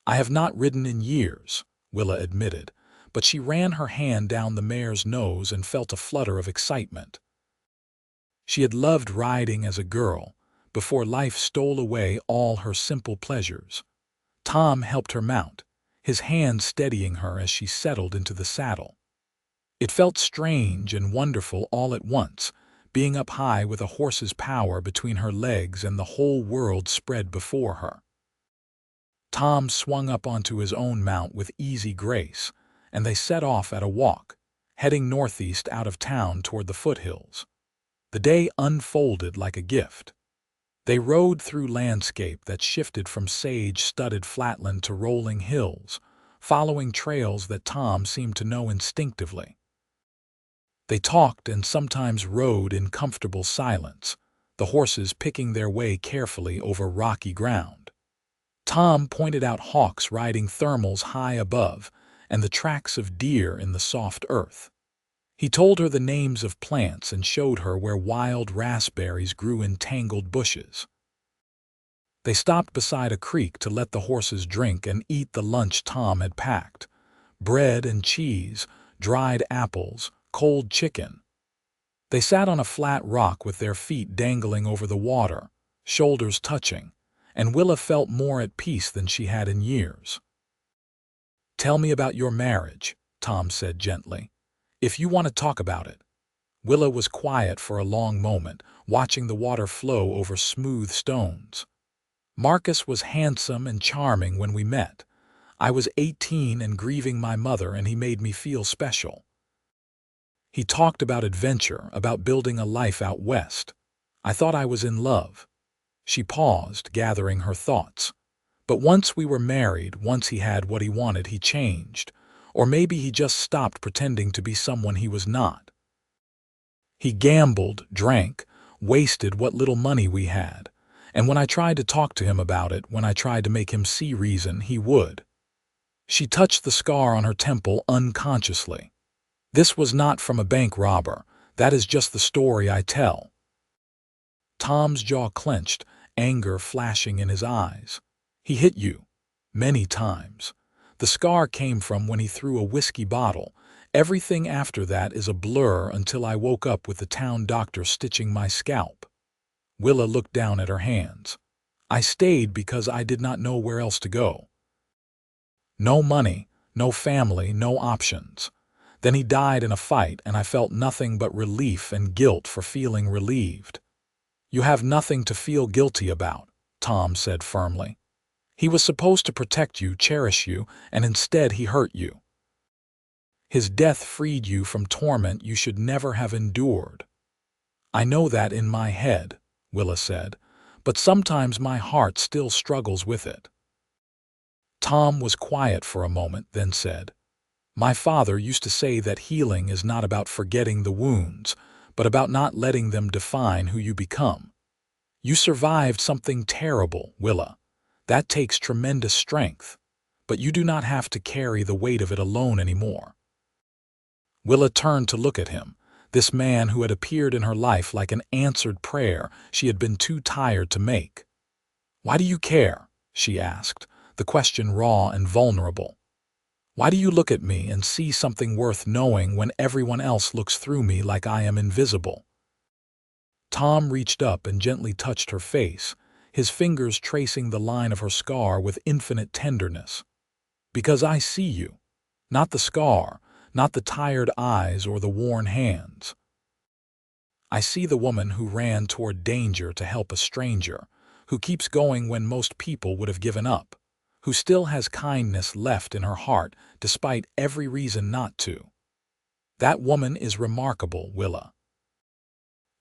"I have not ridden in years," Willa admitted, but she ran her hand down the mare's nose and felt a flutter of excitement. She had loved riding as a girl, before life stole away all her simple pleasures. Tom helped her mount, his hand steadying her as she settled into the saddle. It felt strange and wonderful all at once, being up high with a horse's power between her legs and the whole world spread before her. Tom swung up onto his own mount with easy grace, and they set off at a walk, heading northeast out of town toward the foothills. The day unfolded like a gift. They rode through landscape that shifted from sage-studded flatland to rolling hills, following trails that Tom seemed to know instinctively. They talked and sometimes rode in comfortable silence, the horses picking their way carefully over rocky ground. Tom pointed out hawks riding thermals high above and the tracks of deer in the soft earth. He told her the names of plants and showed her where wild raspberries grew in tangled bushes. They stopped beside a creek to let the horses drink and eat the lunch Tom had packed: bread and cheese, dried apples, cold chicken. They sat on a flat rock with their feet dangling over the water, shoulders touching, and Willa felt more at peace than she had in years. "Tell me about your marriage," Tom said gently. "If you want to talk about it." Willa was quiet for a long moment, watching the water flow over smooth stones. "Marcus was handsome and charming when we met. I was 18 and grieving my mother, and he made me feel special. He talked about adventure, about building a life out west. I thought I was in love." She paused, gathering her thoughts. "But once we were married, once he had what he wanted, he changed. Or maybe he just stopped pretending to be someone he was not. He gambled, drank, wasted what little money we had. And when I tried to talk to him about it, when I tried to make him see reason, he would." She touched the scar on her temple unconsciously. "This was not from a bank robber. That is just the story I tell." Tom's jaw clenched, anger flashing in his eyes. "He hit you. Many times. The scar came from when he threw a whiskey bottle. Everything after that is a blur until I woke up with the town doctor stitching my scalp." Willa looked down at her hands. "I stayed because I did not know where else to go. No money, no family, no options. Then he died in a fight, and I felt nothing but relief and guilt for feeling relieved." "You have nothing to feel guilty about," Tom said firmly. "He was supposed to protect you, cherish you, and instead he hurt you. His death freed you from torment you should never have endured." "I know that in my head," Willa said, "but sometimes my heart still struggles with it." Tom was quiet for a moment, then said, "My father used to say that healing is not about forgetting the wounds, but about not letting them define who you become. You survived something terrible, Willa. That takes tremendous strength, but you do not have to carry the weight of it alone anymore." Willa turned to look at him, this man who had appeared in her life like an answered prayer she had been too tired to make. "Why do you care?" she asked, the question raw and vulnerable. "Why do you look at me and see something worth knowing when everyone else looks through me like I am invisible?" Tom reached up and gently touched her face, his fingers tracing the line of her scar with infinite tenderness. Because I see you. Not the scar, not the tired eyes or the worn hands. I see the woman who ran toward danger to help a stranger, who keeps going when most people would have given up, who still has kindness left in her heart despite every reason not to. That woman is remarkable, Willa.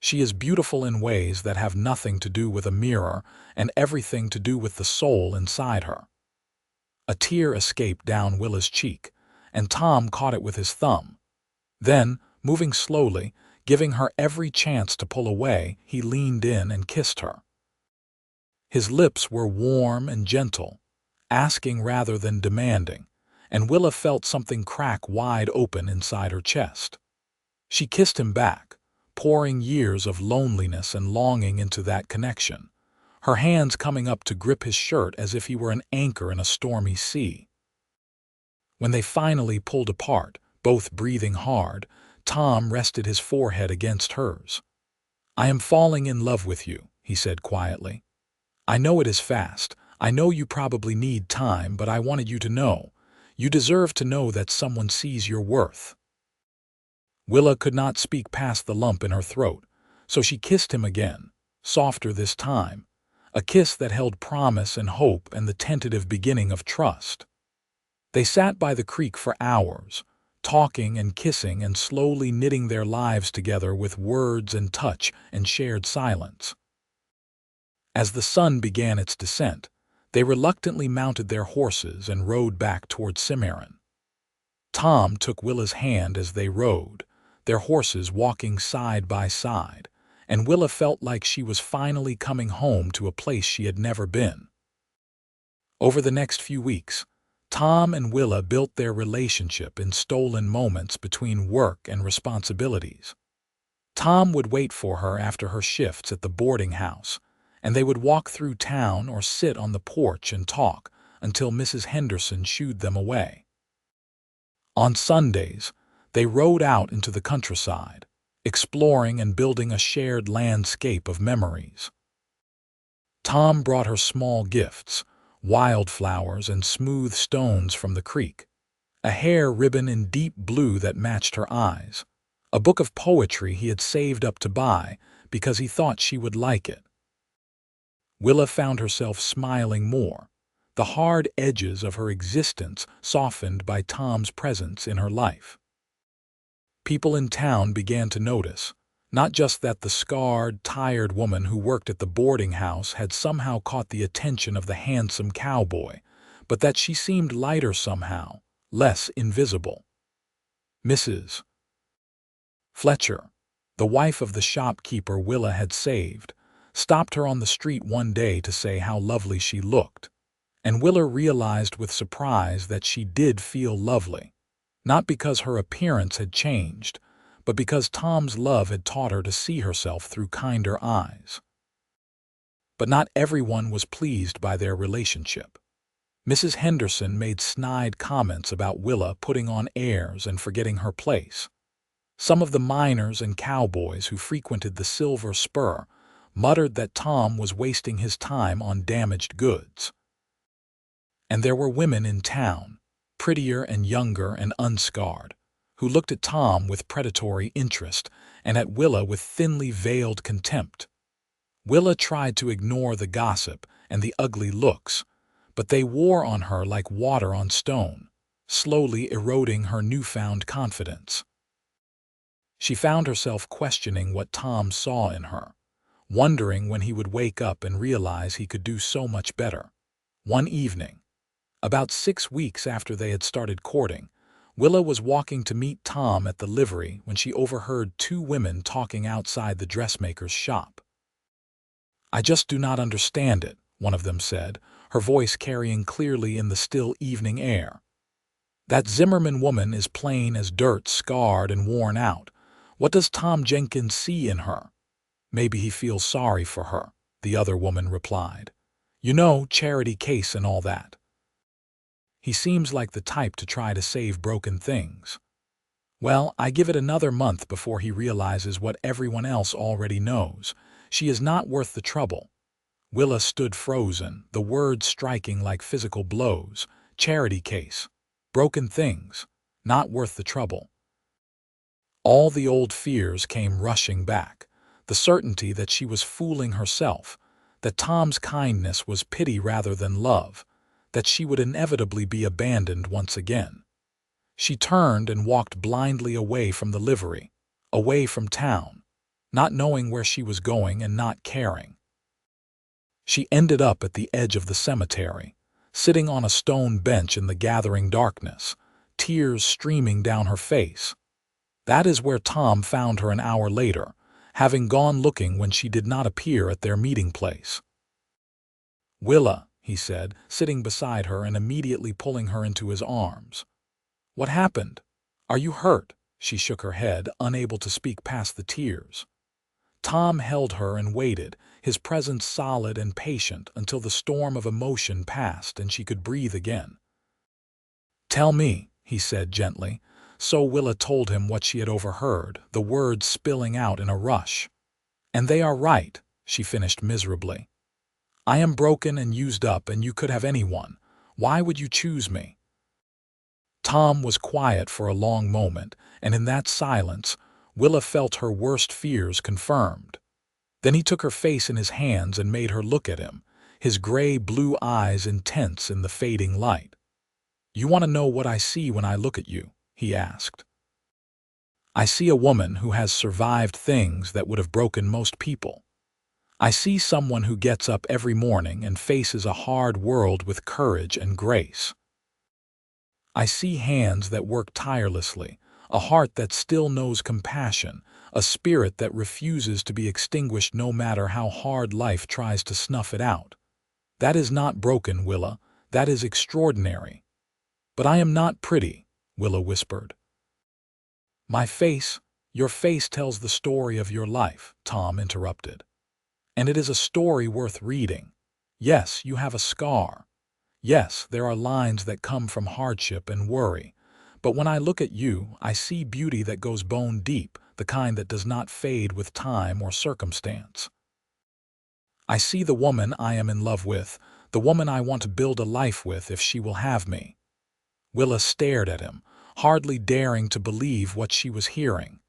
She is beautiful in ways that have nothing to do with a mirror and everything to do with the soul inside her. A tear escaped down Willa's cheek, and Tom caught it with his thumb. Then, moving slowly, giving her every chance to pull away, he leaned in and kissed her. His lips were warm and gentle, asking rather than demanding, and Willa felt something crack wide open inside her chest. She kissed him back, pouring years of loneliness and longing into that connection, her hands coming up to grip his shirt as if he were an anchor in a stormy sea. When they finally pulled apart, both breathing hard, Tom rested his forehead against hers. "I am falling in love with you," he said quietly. "I know it is fast. I know you probably need time, but I wanted you to know. You deserve to know that someone sees your worth." Willa could not speak past the lump in her throat, so she kissed him again, softer this time, a kiss that held promise and hope and the tentative beginning of trust. They sat by the creek for hours, talking and kissing and slowly knitting their lives together with words and touch and shared silence. As the sun began its descent, they reluctantly mounted their horses and rode back toward Cimarron. Tom took Willa's hand as they rode, their horses walking side by side, and Willa felt like she was finally coming home to a place she had never been. Over the next few weeks, Tom and Willa built their relationship in stolen moments between work and responsibilities. Tom would wait for her after her shifts at the boarding house, and they would walk through town or sit on the porch and talk until Mrs. Henderson shooed them away. On Sundays, they rode out into the countryside, exploring and building a shared landscape of memories. Tom brought her small gifts, wildflowers and smooth stones from the creek, a hair ribbon in deep blue that matched her eyes, a book of poetry he had saved up to buy because he thought she would like it. Willa found herself smiling more, the hard edges of her existence softened by Tom's presence in her life. People in town began to notice, not just that the scarred, tired woman who worked at the boarding house had somehow caught the attention of the handsome cowboy, but that she seemed lighter somehow, less invisible. Mrs. Fletcher, the wife of the shopkeeper Willa had saved, stopped her on the street one day to say how lovely she looked, and Willa realized with surprise that she did feel lovely, not because her appearance had changed, but because Tom's love had taught her to see herself through kinder eyes. But not everyone was pleased by their relationship. Mrs. Henderson made snide comments about Willa putting on airs and forgetting her place. Some of the miners and cowboys who frequented the Silver Spur muttered that Tom was wasting his time on damaged goods. And there were women in town, prettier and younger and unscarred, who looked at Tom with predatory interest and at Willa with thinly veiled contempt. Willa tried to ignore the gossip and the ugly looks, but they wore on her like water on stone, slowly eroding her newfound confidence. She found herself questioning what Tom saw in her, wondering when he would wake up and realize he could do so much better. One evening, about 6 weeks after they had started courting, Willa was walking to meet Tom at the livery when she overheard 2 women talking outside the dressmaker's shop. "I just do not understand it," one of them said, her voice carrying clearly in the still evening air. "That Zimmerman woman is plain as dirt, scarred and worn out. What does Tom Jenkins see in her?" "Maybe he feels sorry for her," the other woman replied. "You know, charity case and all that. He seems like the type to try to save broken things." "Well, I give it another month before he realizes what everyone else already knows. She is not worth the trouble." Willa stood frozen, the words striking like physical blows, Charity case. Broken things. Not worth the trouble. All the old fears came rushing back. The certainty that she was fooling herself, that Tom's kindness was pity rather than love, that she would inevitably be abandoned once again. She turned and walked blindly away from the livery, away from town, not knowing where she was going and not caring. She ended up at the edge of the cemetery, sitting on a stone bench in the gathering darkness, tears streaming down her face. That is where Tom found her an hour later, having gone looking when she did not appear at their meeting place. "Willa," he said, sitting beside her and immediately pulling her into his arms. "What happened? Are you hurt?" She shook her head, unable to speak past the tears. Tom held her and waited, his presence solid and patient until the storm of emotion passed and she could breathe again. "Tell me," he said gently. So Willa told him what she had overheard, the words spilling out in a rush. "And they are right," she finished miserably. "I am broken and used up, and you could have anyone. Why would you choose me?" Tom was quiet for a long moment, and in that silence, Willa felt her worst fears confirmed. Then he took her face in his hands and made her look at him, his gray-blue eyes intense in the fading light. "You want to know what I see when I look at you?" he asked. "I see a woman who has survived things that would have broken most people. I see someone who gets up every morning and faces a hard world with courage and grace. I see hands that work tirelessly, a heart that still knows compassion, a spirit that refuses to be extinguished no matter how hard life tries to snuff it out. That is not broken, Willa. That is extraordinary." "But I am not pretty," Willa whispered. Your face tells the story of your life," Tom interrupted. "And it is a story worth reading. Yes, you have a scar. Yes, there are lines that come from hardship and worry. But when I look at you, I see beauty that goes bone deep, the kind that does not fade with time or circumstance. I see the woman I am in love with, the woman I want to build a life with if she will have me." Willa stared at him, hardly daring to believe what she was hearing.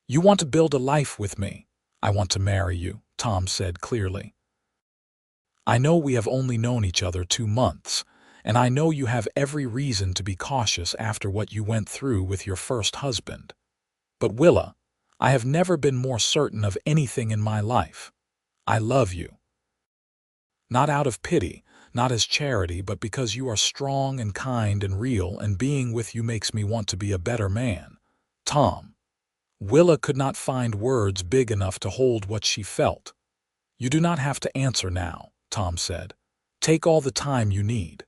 "You want to build a life with me? I want to marry you," Tom said clearly. "I know we have only known each other 2 months, and I know you have every reason to be cautious after what you went through with your first husband. But Willa, I have never been more certain of anything in my life. I love you. Not out of pity, not as charity, but because you are strong and kind and real, and being with you makes me want to be a better man. Tom." Willa could not find words big enough to hold what she felt. "You do not have to answer now," Tom said. "Take all the time you need.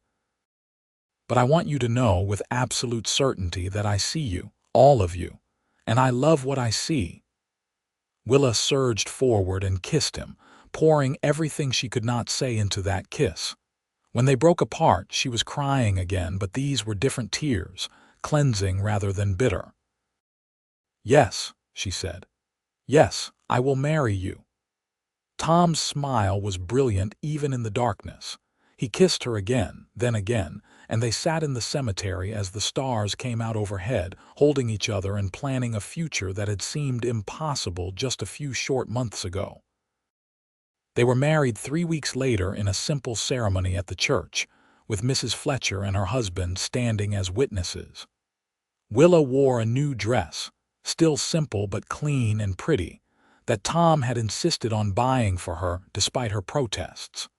But I want you to know with absolute certainty that I see you, all of you, and I love what I see." Willa surged forward and kissed him, pouring everything she could not say into that kiss. When they broke apart, she was crying again, but these were different tears, cleansing rather than bitter. "Yes," she said. "Yes, I will marry you." Tom's smile was brilliant even in the darkness. He kissed her again, and they sat in the cemetery as the stars came out overhead, holding each other and planning a future that had seemed impossible just a few short months ago. They were married 3 weeks later in a simple ceremony at the church, with Mrs. Fletcher and her husband standing as witnesses. Willa wore a new dress, still simple but clean and pretty, that Tom had insisted on buying for her despite her protests.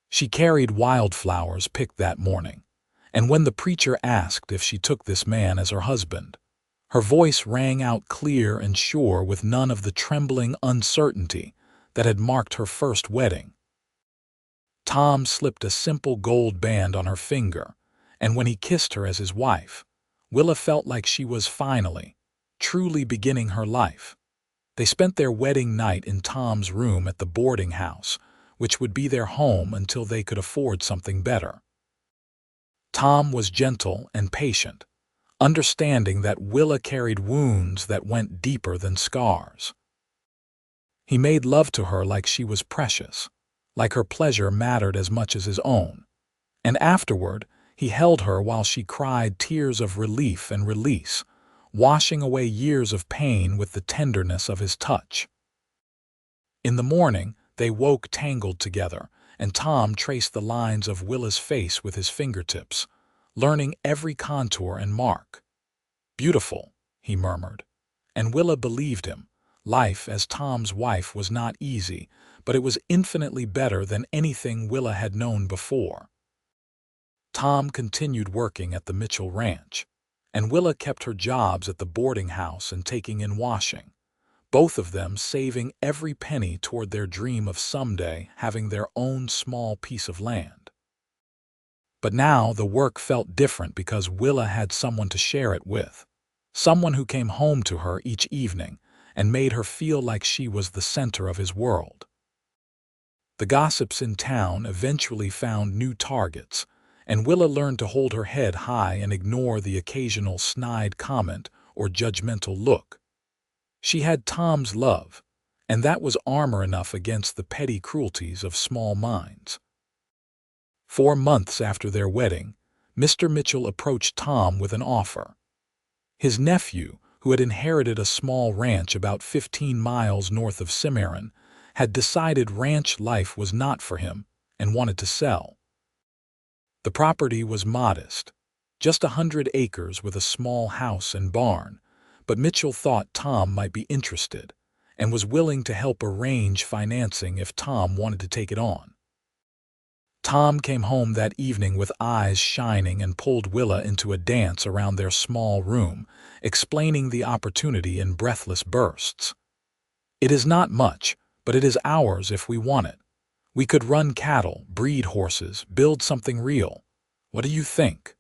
She carried wildflowers picked that morning, and when the preacher asked if she took this man as her husband, her voice rang out clear and sure with none of the trembling uncertainty that had marked her first wedding. Tom slipped a simple gold band on her finger, and when he kissed her as his wife, Willa felt like she was finally, truly beginning her life. They spent their wedding night in Tom's room at the boarding house, which would be their home until they could afford something better. Tom was gentle and patient, understanding that Willa carried wounds that went deeper than scars. He made love to her like she was precious, like her pleasure mattered as much as his own, and afterward He held her while she cried tears of relief and release, washing away years of pain with the tenderness of his touch. In the morning, they woke tangled together, and Tom traced the lines of Willa's face with his fingertips, learning every contour and mark. "Beautiful," he murmured. And Willa believed him. Life as Tom's wife was not easy, but it was infinitely better than anything Willa had known before. Tom continued working at the Mitchell Ranch, and Willa kept her jobs at the boarding house and taking in washing, both of them saving every penny toward their dream of someday having their own small piece of land. But now the work felt different because Willa had someone to share it with, someone who came home to her each evening and made her feel like she was the center of his world. The gossips in town eventually found new targets, and Willa learned to hold her head high and ignore the occasional snide comment or judgmental look. She had Tom's love, and that was armor enough against the petty cruelties of small minds. 4 months after their wedding, Mr. Mitchell approached Tom with an offer. His nephew, who had inherited a small ranch about 15 miles north of Cimarron, had decided ranch life was not for him and wanted to sell. The property was modest, just 100 acres with a small house and barn, but Mitchell thought Tom might be interested and was willing to help arrange financing if Tom wanted to take it on. Tom came home that evening with eyes shining and pulled Willa into a dance around their small room, explaining the opportunity in breathless bursts. "It is not much, but it is ours if we want it. We could run cattle, breed horses, build something real. What do you think?"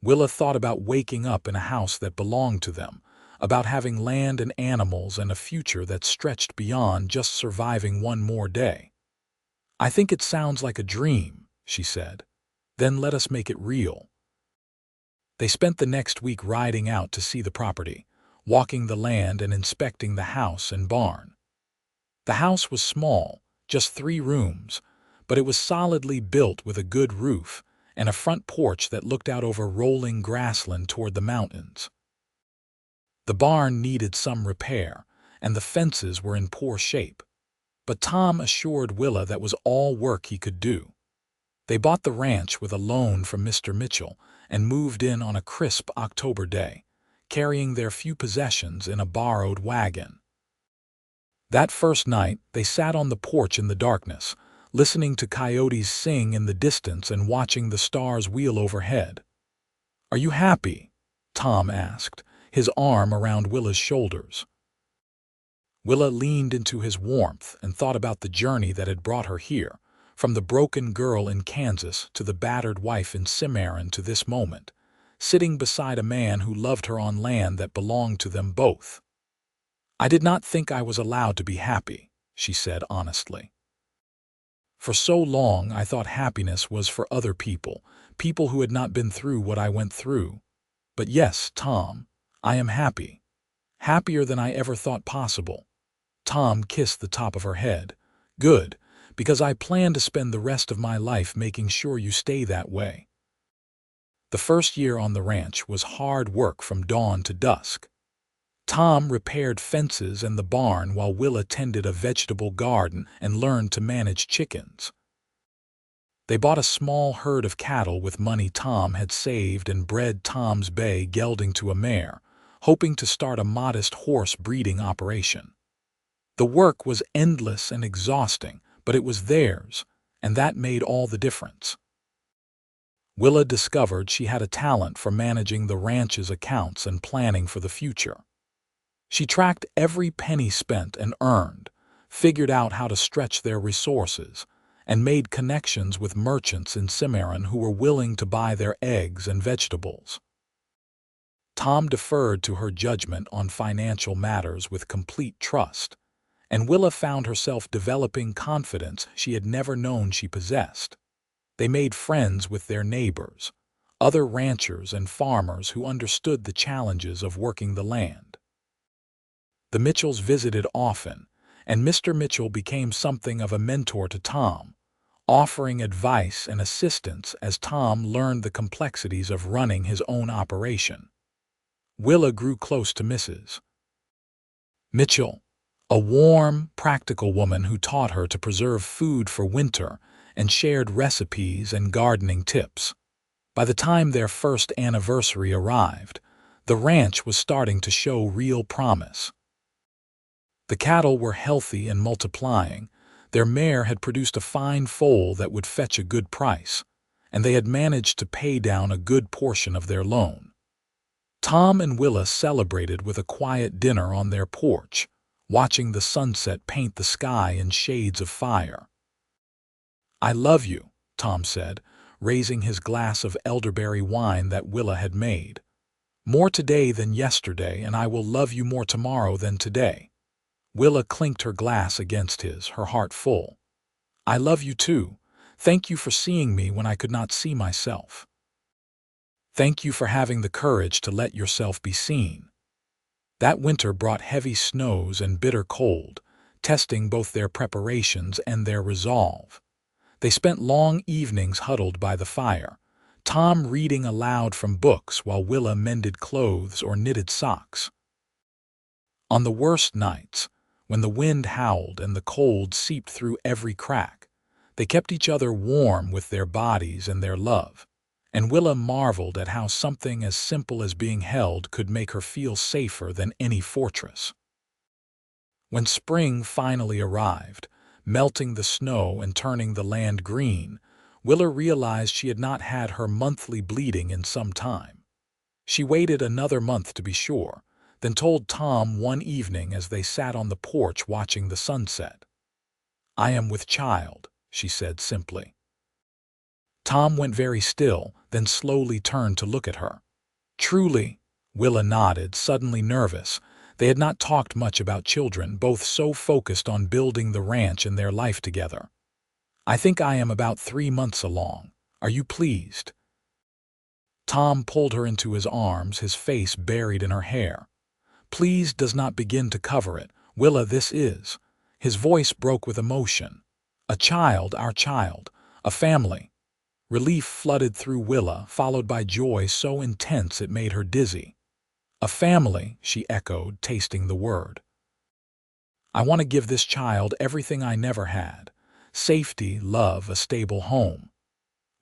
Willa thought about waking up in a house that belonged to them, about having land and animals and a future that stretched beyond just surviving one more day. "I think it sounds like a dream," she said. "Then let us make it real." They spent the next week riding out to see the property, walking the land and inspecting the house and barn. The house was small, just 3 rooms, but it was solidly built with a good roof and a front porch that looked out over rolling grassland toward the mountains. The barn needed some repair, and the fences were in poor shape, but Tom assured Willa that was all work he could do. They bought the ranch with a loan from Mr. Mitchell and moved in on a crisp October day, carrying their few possessions in a borrowed wagon. That first night, they sat on the porch in the darkness, listening to coyotes sing in the distance and watching the stars wheel overhead. "Are you happy?" Tom asked, his arm around Willa's shoulders. Willa leaned into his warmth and thought about the journey that had brought her here, from the broken girl in Kansas to the battered wife in Cimarron to this moment, sitting beside a man who loved her on land that belonged to them both. "I did not think I was allowed to be happy," she said honestly. "For so long I thought happiness was for other people, people who had not been through what I went through. But yes, Tom, I am happy. Happier than I ever thought possible." Tom kissed the top of her head. "Good, because I plan to spend the rest of my life making sure you stay that way." The first year on the ranch was hard work from dawn to dusk. Tom repaired fences and the barn while Willa tended a vegetable garden and learned to manage chickens. They bought a small herd of cattle with money Tom had saved and bred Tom's bay gelding to a mare, hoping to start a modest horse breeding operation. The work was endless and exhausting, but it was theirs, and that made all the difference. Willa discovered she had a talent for managing the ranch's accounts and planning for the future. She tracked every penny spent and earned, figured out how to stretch their resources, and made connections with merchants in Cimarron who were willing to buy their eggs and vegetables. Tom deferred to her judgment on financial matters with complete trust, and Willa found herself developing confidence she had never known she possessed. They made friends with their neighbors, other ranchers and farmers who understood the challenges of working the land. The Mitchells visited often, and Mr. Mitchell became something of a mentor to Tom, offering advice and assistance as Tom learned the complexities of running his own operation. Willa grew close to Mrs. Mitchell, a warm, practical woman who taught her to preserve food for winter and shared recipes and gardening tips. By the time their first anniversary arrived, the ranch was starting to show real promise. The cattle were healthy and multiplying. Their mare had produced a fine foal that would fetch a good price, and they had managed to pay down a good portion of their loan. Tom and Willa celebrated with a quiet dinner on their porch, watching the sunset paint the sky in shades of fire. "I love you," Tom said, raising his glass of elderberry wine that Willa had made. "More today than yesterday, and I will love you more tomorrow than today." Willa clinked her glass against his, her heart full. "I love you too. Thank you for seeing me when I could not see myself. Thank you for having the courage to let yourself be seen." That winter brought heavy snows and bitter cold, testing both their preparations and their resolve. They spent long evenings huddled by the fire, Tom reading aloud from books while Willa mended clothes or knitted socks. On the worst nights, when the wind howled and the cold seeped through every crack, they kept each other warm with their bodies and their love, and Willa marveled at how something as simple as being held could make her feel safer than any fortress. When spring finally arrived, melting the snow and turning the land green, Willa realized she had not had her monthly bleeding in some time. She waited another month to be sure, then told Tom one evening as they sat on the porch watching the sunset. "I am with child," she said simply. Tom went very still, then slowly turned to look at her. "Truly," Willa nodded, suddenly nervous. They had not talked much about children, both so focused on building the ranch and their life together. "I think I am about 3 months along. Are you pleased?" Tom pulled her into his arms, his face buried in her hair. "Pleased does not begin to cover it. Willa, this is—" His voice broke with emotion. "A child, our child, a family." Relief flooded through Willa, followed by joy so intense it made her dizzy. "A family," she echoed, tasting the word. "I want to give this child everything I never had. Safety, love, a stable home."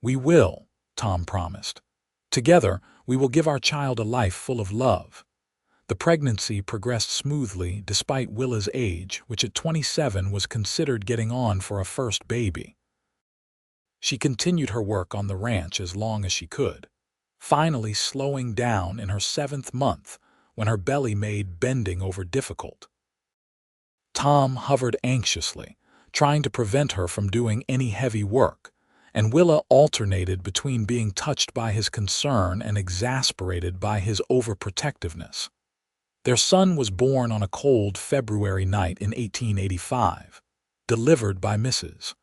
"We will," Tom promised. "Together, we will give our child a life full of love." The pregnancy progressed smoothly despite Willa's age, which at 27 was considered getting on for a first baby. She continued her work on the ranch as long as she could, finally slowing down in her 7th month when her belly made bending over difficult. Tom hovered anxiously, trying to prevent her from doing any heavy work, and Willa alternated between being touched by his concern and exasperated by his overprotectiveness. Their son was born on a cold February night in 1885, delivered by Mrs.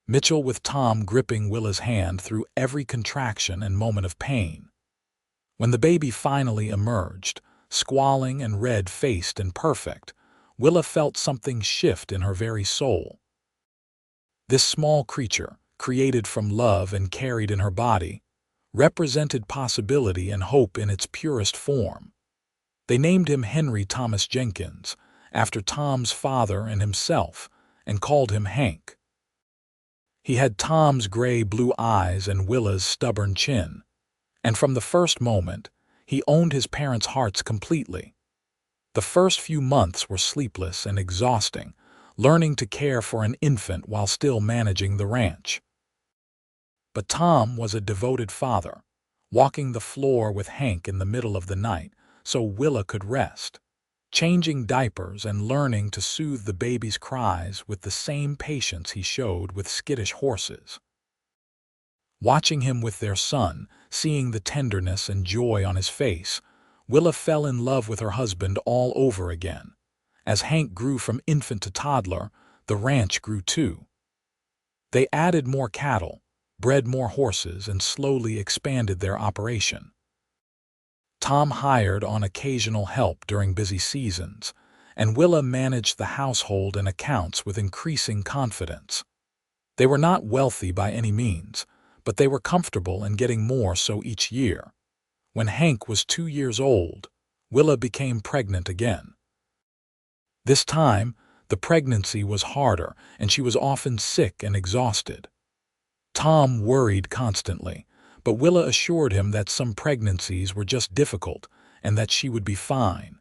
Mitchell, with Tom gripping Willa's hand through every contraction and moment of pain. When the baby finally emerged, squalling and red-faced and perfect, Willa felt something shift in her very soul. This small creature, created from love and carried in her body, represented possibility and hope in its purest form. They named him Henry Thomas Jenkins, after Tom's father and himself, and called him Hank. He had Tom's gray-blue eyes and Willa's stubborn chin, and from the first moment, he owned his parents' hearts completely. The first few months were sleepless and exhausting, learning to care for an infant while still managing the ranch. But Tom was a devoted father, walking the floor with Hank in the middle of the night so Willa could rest, changing diapers and learning to soothe the baby's cries with the same patience he showed with skittish horses. Watching him with their son, seeing the tenderness and joy on his face, Willa fell in love with her husband all over again. As Hank grew from infant to toddler, the ranch grew too. They added more cattle, bred more horses, and slowly expanded their operation. Tom hired on occasional help during busy seasons, and Willa managed the household and accounts with increasing confidence. They were not wealthy by any means, but they were comfortable and getting more so each year. When Hank was 2 years old, Willa became pregnant again. This time, the pregnancy was harder, and she was often sick and exhausted. Tom worried constantly, but Willa assured him that some pregnancies were just difficult and that she would be fine.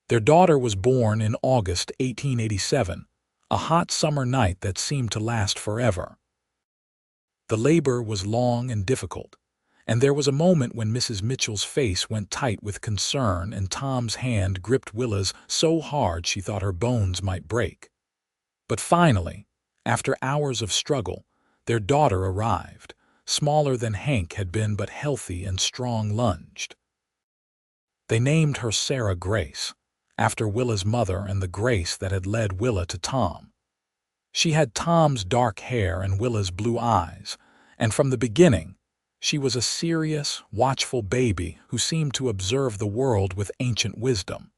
Their daughter was born in August 1887, a hot summer night that seemed to last forever. The labor was long and difficult, and there was a moment when Mrs. Mitchell's face went tight with concern and Tom's hand gripped Willa's so hard she thought her bones might break. But finally, after hours of struggle, their daughter arrived, smaller than Hank had been but healthy and strong-lunged. They named her Sarah Grace, after Willa's mother and the grace that had led Willa to Tom. She had Tom's dark hair and Willa's blue eyes, and from the beginning, she was a serious, watchful baby who seemed to observe the world with ancient wisdom.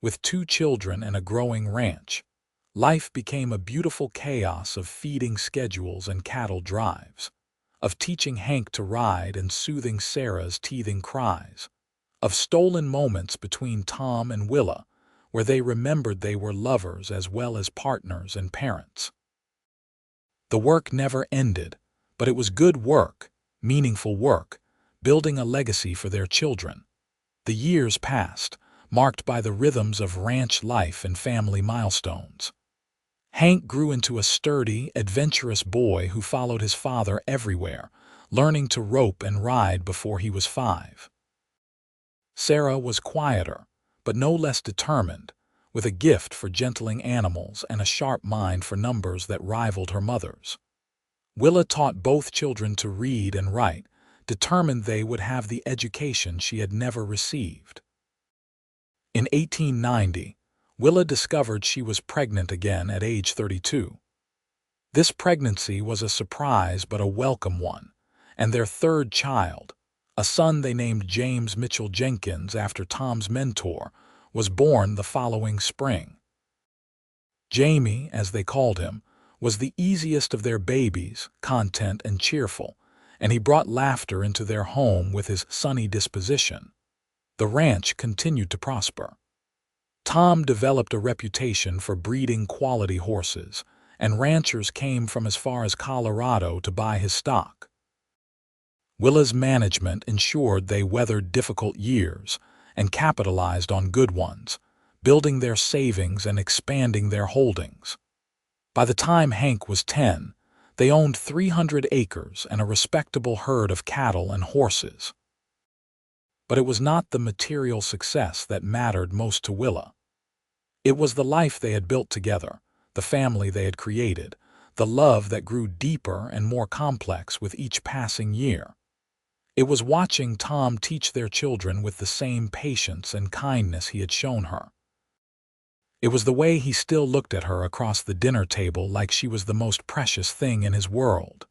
With 2 children and a growing ranch, life became a beautiful chaos of feeding schedules and cattle drives, of teaching Hank to ride and soothing Sarah's teething cries, of stolen moments between Tom and Willa, where they remembered they were lovers as well as partners and parents. The work never ended, but it was good work, meaningful work, building a legacy for their children. The years passed, marked by the rhythms of ranch life and family milestones. Hank grew into a sturdy, adventurous boy who followed his father everywhere, learning to rope and ride before he was 5. Sarah was quieter, but no less determined, with a gift for gentling animals and a sharp mind for numbers that rivaled her mother's. Willa taught both children to read and write, determined they would have the education she had never received. In 1890, Willa discovered she was pregnant again at age 32. This pregnancy was a surprise but a welcome one, and their 3rd child, a son they named James Mitchell Jenkins after Tom's mentor, was born the following spring. Jamie, as they called him, was the easiest of their babies, content and cheerful, and he brought laughter into their home with his sunny disposition. The ranch continued to prosper. Tom developed a reputation for breeding quality horses, and ranchers came from as far as Colorado to buy his stock. Willa's management ensured they weathered difficult years and capitalized on good ones, building their savings and expanding their holdings. By the time Hank was 10, they owned 300 acres and a respectable herd of cattle and horses. But it was not the material success that mattered most to Willa. It was the life they had built together, the family they had created, the love that grew deeper and more complex with each passing year. It was watching Tom teach their children with the same patience and kindness he had shown her. It was the way he still looked at her across the dinner table like she was the most precious thing in his world.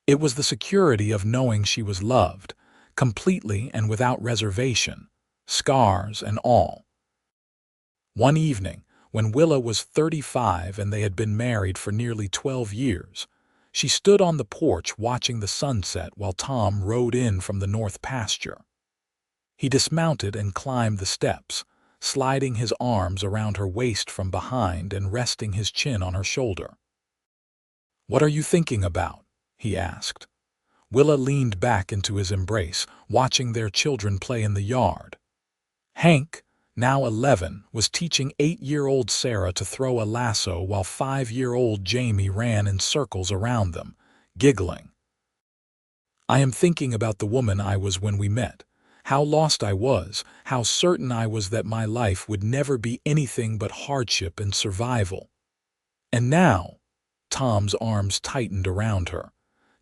It was the security of knowing she was loved, completely and without reservation, scars and all. One evening, when Willa was 35 and they had been married for nearly 12 years, she stood on the porch watching the sunset while Tom rode in from the north pasture. He dismounted and climbed the steps, sliding his arms around her waist from behind and resting his chin on her shoulder. "What are you thinking about?" he asked. Willa leaned back into his embrace, watching their children play in the yard. Hank, now 11, was teaching 8-year-old Sarah to throw a lasso while 5-year-old Jamie ran in circles around them, giggling. "I am thinking about the woman I was when we met, how lost I was, how certain I was that my life would never be anything but hardship and survival. And now," Tom's arms tightened around her,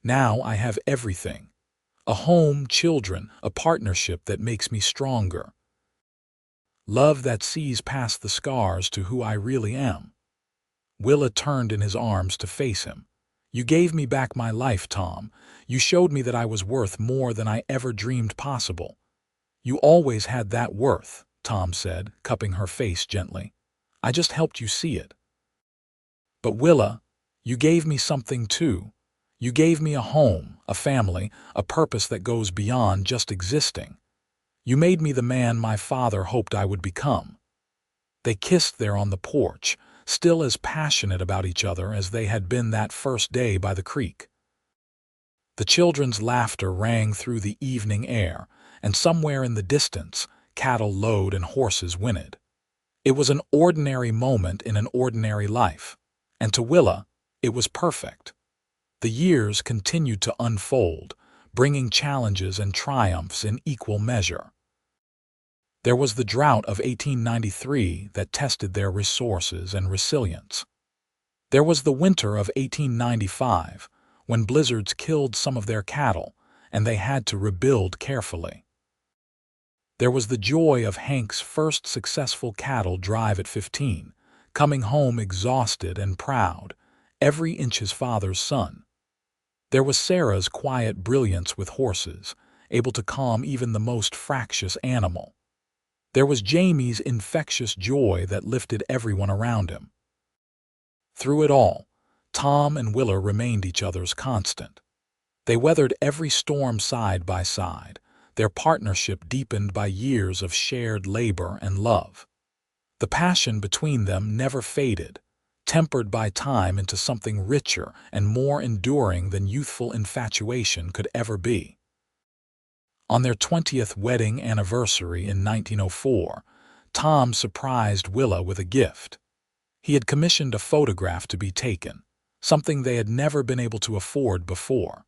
"now I have everything. A home, children, a partnership that makes me stronger. Love that sees past the scars to who I really am." Willa turned in his arms to face him. "You gave me back my life, Tom. You showed me that I was worth more than I ever dreamed possible." "You always had that worth," Tom said, cupping her face gently. "I just helped you see it." "But Willa, You gave me something too. You gave me a home, a family, a purpose that goes beyond just existing. You made me the man my father hoped I would become." They kissed there on the porch, still as passionate about each other as they had been that first day by the creek. The children's laughter rang through the evening air, and somewhere in the distance, cattle lowed and horses whinnied. It was an ordinary moment in an ordinary life, and to Willa, it was perfect. The years continued to unfold, bringing challenges and triumphs in equal measure. There was the drought of 1893 that tested their resources and resilience. There was the winter of 1895, when blizzards killed some of their cattle, and they had to rebuild carefully. There was the joy of Hank's first successful cattle drive at 15, coming home exhausted and proud, every inch his father's son. There was Sarah's quiet brilliance with horses, able to calm even the most fractious animal. There was Jamie's infectious joy that lifted everyone around him. Through it all, Tom and Willa remained each other's constant. They weathered every storm side by side, their partnership deepened by years of shared labor and love. The passion between them never faded, tempered by time into something richer and more enduring than youthful infatuation could ever be. On their 20th wedding anniversary in 1904, Tom surprised Willa with a gift. He had commissioned a photograph to be taken, something they had never been able to afford before.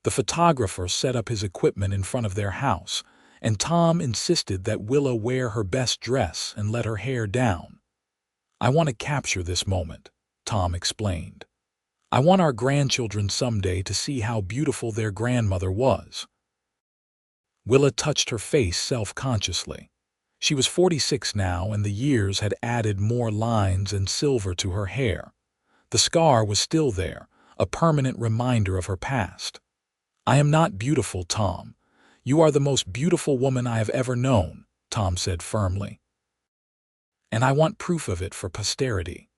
The photographer set up his equipment in front of their house, and Tom insisted that Willa wear her best dress and let her hair down. "I want to capture this moment," Tom explained. "I want our grandchildren someday to see how beautiful their grandmother was." Willa touched her face self-consciously. She was 46 now, and the years had added more lines and silver to her hair. The scar was still there, a permanent reminder of her past. "I am not beautiful, Tom. You are the most beautiful woman I have ever known," Tom said firmly. "And I want proof of it for posterity."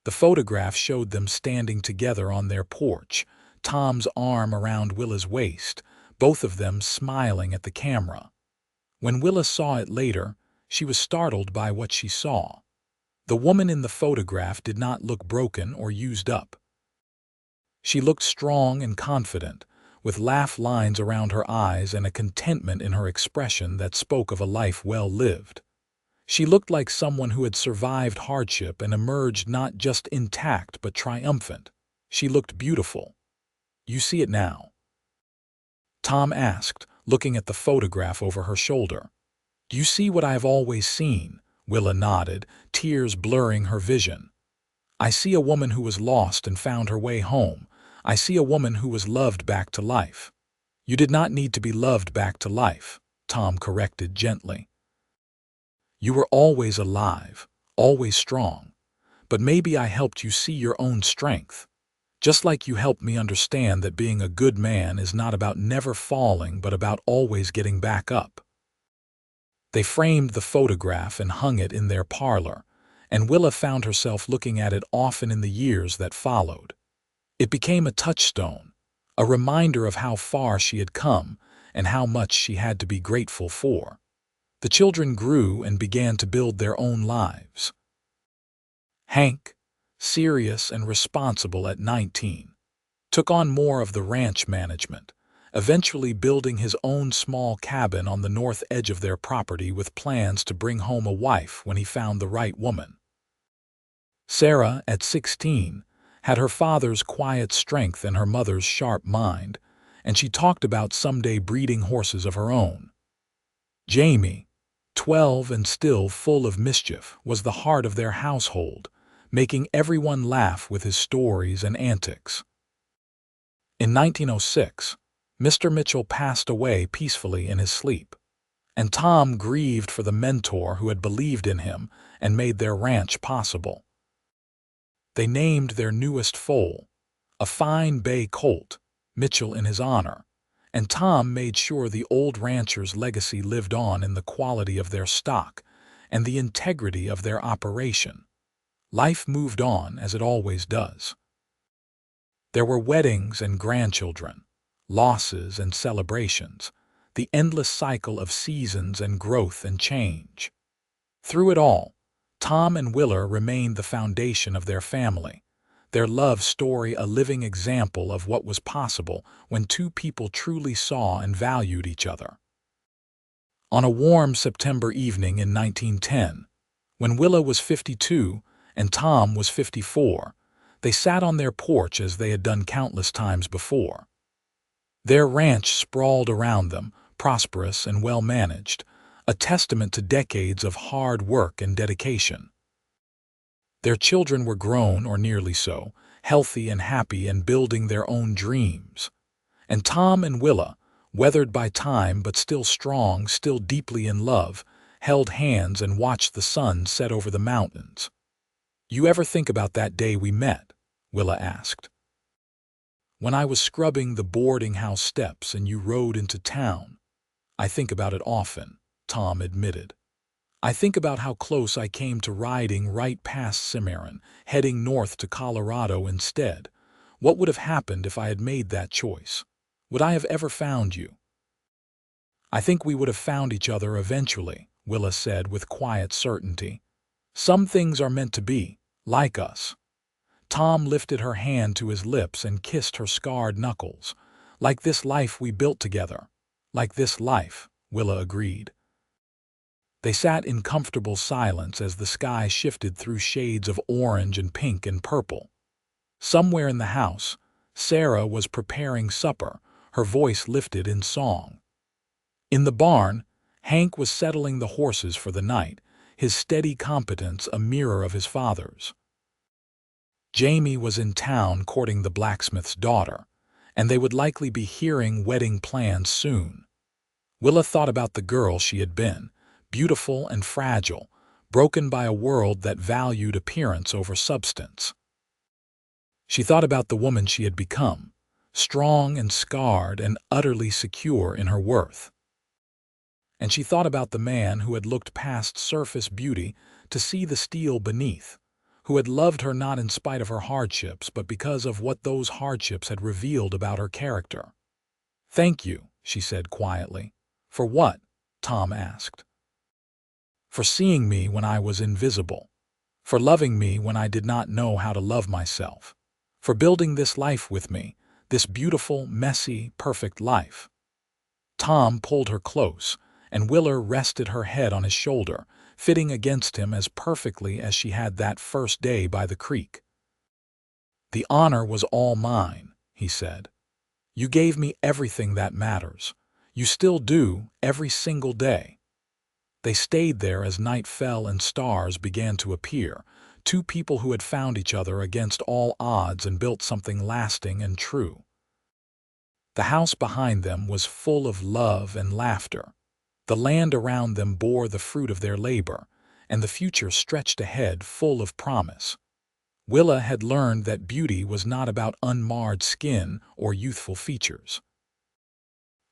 The photograph showed them standing together on their porch, Tom's arm around Willa's waist, both of them smiling at the camera. When Willa saw it later, she was startled by what she saw. The woman in the photograph did not look broken or used up. She looked strong and confident, with laugh lines around her eyes and a contentment in her expression that spoke of a life well lived. She looked like someone who had survived hardship and emerged not just intact but triumphant. She looked beautiful. "You see it now?" Tom asked, looking at the photograph over her shoulder. "Do you see what I have always seen?" Willa nodded, tears blurring her vision. "I see a woman who was lost and found her way home. I see a woman who was loved back to life." "You did not need to be loved back to life," Tom corrected gently. "You were always alive, always strong. But maybe I helped you see your own strength. Just like you helped me understand that being a good man is not about never falling but about always getting back up." They framed the photograph and hung it in their parlor, and Willa found herself looking at it often in the years that followed. It became a touchstone, a reminder of how far she had come and how much she had to be grateful for. The children grew and began to build their own lives. Hank, serious and responsible at 19, took on more of the ranch management, eventually building his own small cabin on the north edge of their property with plans to bring home a wife when he found the right woman. Sarah, at 16, had her father's quiet strength and her mother's sharp mind, and she talked about someday breeding horses of her own. Jamie, 12 and still full of mischief, was the heart of their household, making everyone laugh with his stories and antics. In 1906, Mr. Mitchell passed away peacefully in his sleep, and Tom grieved for the mentor who had believed in him and made their ranch possible. They named their newest foal, a fine bay colt, Mitchell in his honor, and Tom made sure the old rancher's legacy lived on in the quality of their stock and the integrity of their operation. Life moved on as it always does. There were weddings and grandchildren, losses and celebrations, the endless cycle of seasons and growth and change. Through it all, Tom and Willa remained the foundation of their family, their love story a living example of what was possible when two people truly saw and valued each other. On a warm September evening in 1910, when Willa was 52 and Tom was 54, they sat on their porch as they had done countless times before. Their ranch sprawled around them, prosperous and well-managed, a testament to decades of hard work and dedication. Their children were grown, or nearly so, healthy and happy and building their own dreams. And Tom and Willa, weathered by time but still strong, still deeply in love, held hands and watched the sun set over the mountains. "You ever think about that day we met?" Willa asked. "When I was scrubbing the boarding house steps and you rode into town." "I think about it often," Tom admitted. "I think about how close I came to riding right past Cimarron, heading north to Colorado instead. What would have happened if I had made that choice? Would I have ever found you?" "I think we would have found each other eventually," Willa said with quiet certainty. "Some things are meant to be, like us." Tom lifted her hand to his lips and kissed her scarred knuckles. "Like this life we built together." "Like this life," Willa agreed. They sat in comfortable silence as the sky shifted through shades of orange and pink and purple. Somewhere in the house, Sarah was preparing supper, her voice lifted in song. In the barn, Hank was settling the horses for the night, his steady competence a mirror of his father's. Jamie was in town courting the blacksmith's daughter, and they would likely be hearing wedding plans soon. Willa thought about the girl she had been, beautiful and fragile, broken by a world that valued appearance over substance. She thought about the woman she had become, strong and scarred and utterly secure in her worth. And she thought about the man who had looked past surface beauty to see the steel beneath, who had loved her not in spite of her hardships but because of what those hardships had revealed about her character. "Thank you," she said quietly. "For what?" Tom asked. "For seeing me when I was invisible. For loving me when I did not know how to love myself. For building this life with me, this beautiful, messy, perfect life." Tom pulled her close, and Willa rested her head on his shoulder, fitting against him as perfectly as she had that first day by the creek. "The honor was all mine," he said. "You gave me everything that matters. You still do, every single day." They stayed there as night fell and stars began to appear, two people who had found each other against all odds and built something lasting and true. The house behind them was full of love and laughter. The land around them bore the fruit of their labor, and the future stretched ahead full of promise. Willa had learned that beauty was not about unmarred skin or youthful features.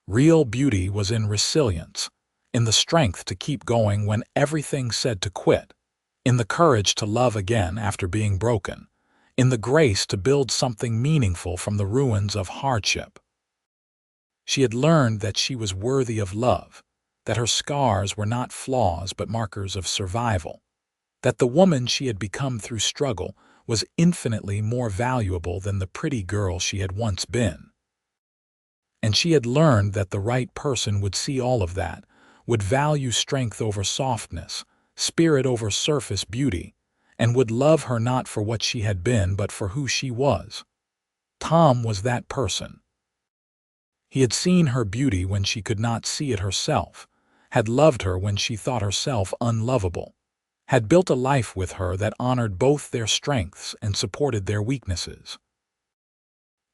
Real beauty was in resilience, in the strength to keep going when everything said to quit, in the courage to love again after being broken, in the grace to build something meaningful from the ruins of hardship. She had learned that she was worthy of love, that her scars were not flaws but markers of survival, that the woman she had become through struggle was infinitely more valuable than the pretty girl she had once been. And she had learned that the right person would see all of that, would value strength over softness, spirit over surface beauty, and would love her not for what she had been but for who she was. Tom was that person. He had seen her beauty when she could not see it herself, had loved her when she thought herself unlovable, had built a life with her that honored both their strengths and supported their weaknesses.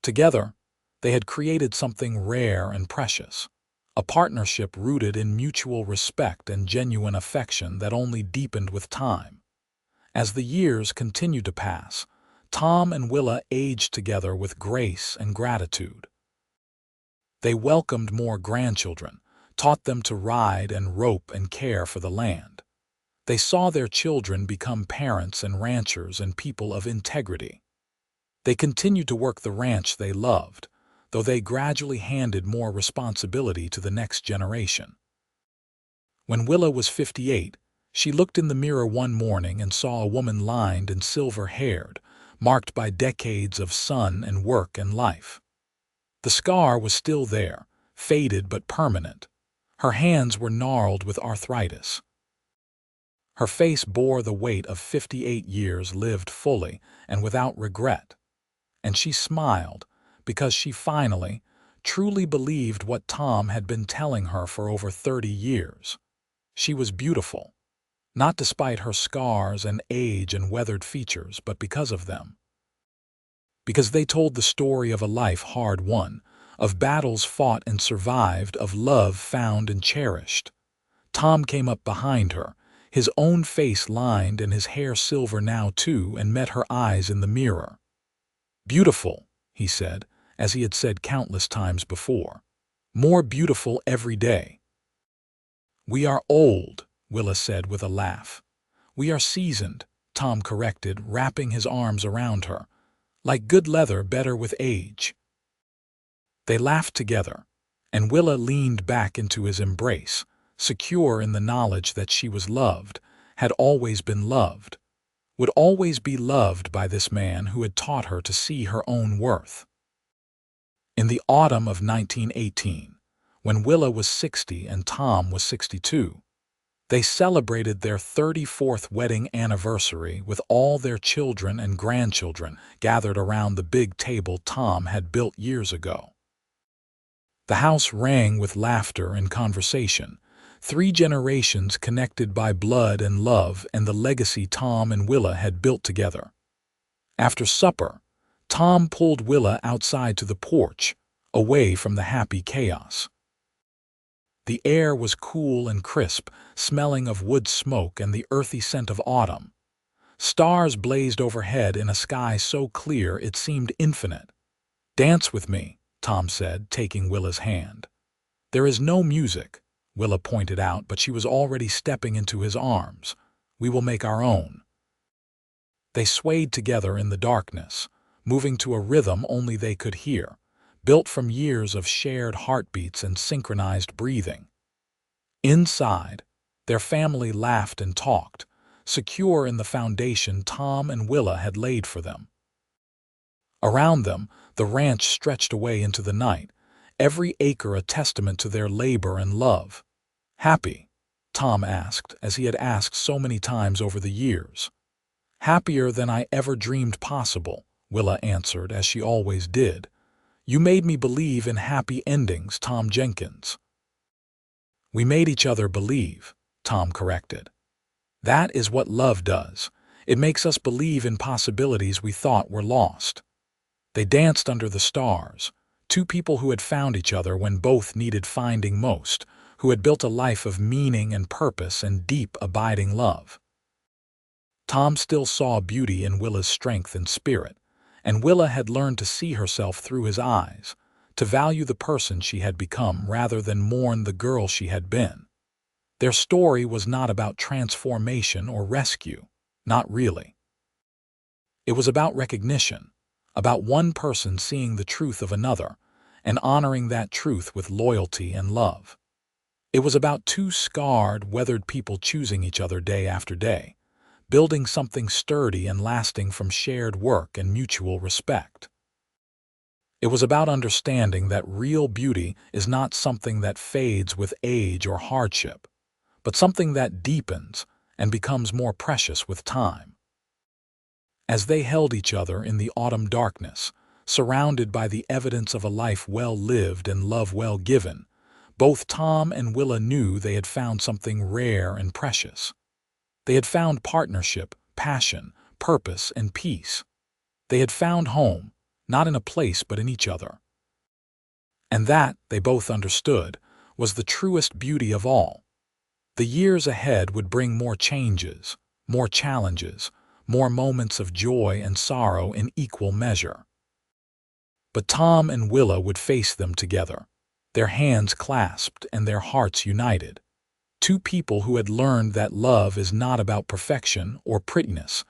Together, they had created something rare and precious, a partnership rooted in mutual respect and genuine affection that only deepened with time. As the years continued to pass, Tom and Willa aged together with grace and gratitude. They welcomed more grandchildren, taught them to ride and rope and care for the land. They saw their children become parents and ranchers and people of integrity. They continued to work the ranch they loved, though they gradually handed more responsibility to the next generation. When Willa was 58, she looked in the mirror one morning and saw a woman lined and silver-haired, marked by decades of sun and work and life. The scar was still there, faded but permanent. Her hands were gnarled with arthritis. Her face bore the weight of 58 years lived fully and without regret. And she smiled because she finally, truly believed what Tom had been telling her for over 30 years. She was beautiful, not despite her scars and age and weathered features, but because of them. Because they told the story of a life hard won, of battles fought and survived, of love found and cherished. Tom came up behind her, his own face lined and his hair silver now too, and met her eyes in the mirror. "Beautiful," he said, as he had said countless times before. "More beautiful every day." "We are old," Willa said with a laugh. "We are seasoned," Tom corrected, wrapping his arms around her. "Like good leather, better with age." They laughed together, and Willa leaned back into his embrace, secure in the knowledge that she was loved, had always been loved, would always be loved by this man who had taught her to see her own worth. In the autumn of 1918, when Willa was 60 and Tom was 62, they celebrated their 34th wedding anniversary with all their children and grandchildren gathered around the big table Tom had built years ago. The house rang with laughter and conversation, 3 generations connected by blood and love and the legacy Tom and Willa had built together. After supper, Tom pulled Willa outside to the porch, away from the happy chaos. The air was cool and crisp, smelling of wood smoke and the earthy scent of autumn. Stars blazed overhead in a sky so clear it seemed infinite. "Dance with me," Tom said, taking Willa's hand. "There is no music," Willa pointed out, but she was already stepping into his arms. "We will make our own." They swayed together in the darkness, moving to a rhythm only they could hear, built from years of shared heartbeats and synchronized breathing. Inside, their family laughed and talked, secure in the foundation Tom and Willa had laid for them. Around them, the ranch stretched away into the night, every acre a testament to their labor and love. "Happy?" Tom asked, as he had asked so many times over the years. "Happier than I ever dreamed possible," Willa answered, as she always did. "You made me believe in happy endings, Tom Jenkins." "We made each other believe," Tom corrected. "That is what love does. It makes us believe in possibilities we thought were lost." They danced under the stars, 2 people who had found each other when both needed finding most, who had built a life of meaning and purpose and deep, abiding love. Tom still saw beauty in Willa's strength and spirit, and Willa had learned to see herself through his eyes, to value the person she had become rather than mourn the girl she had been. Their story was not about transformation or rescue, not really. It was about recognition, about one person seeing the truth of another and honoring that truth with loyalty and love. It was about 2 scarred, weathered people choosing each other day after day, building something sturdy and lasting from shared work and mutual respect. It was about understanding that real beauty is not something that fades with age or hardship, but something that deepens and becomes more precious with time. As they held each other in the autumn darkness, surrounded by the evidence of a life well lived and love well given, both Tom and Willa knew they had found something rare and precious. They had found partnership, passion, purpose, and peace. They had found home, not in a place but in each other. And that, they both understood, was the truest beauty of all. The years ahead would bring more changes, more challenges, more moments of joy and sorrow in equal measure. But Tom and Willa would face them together, their hands clasped and their hearts united. Two people who had learned that love is not about perfection or prettiness,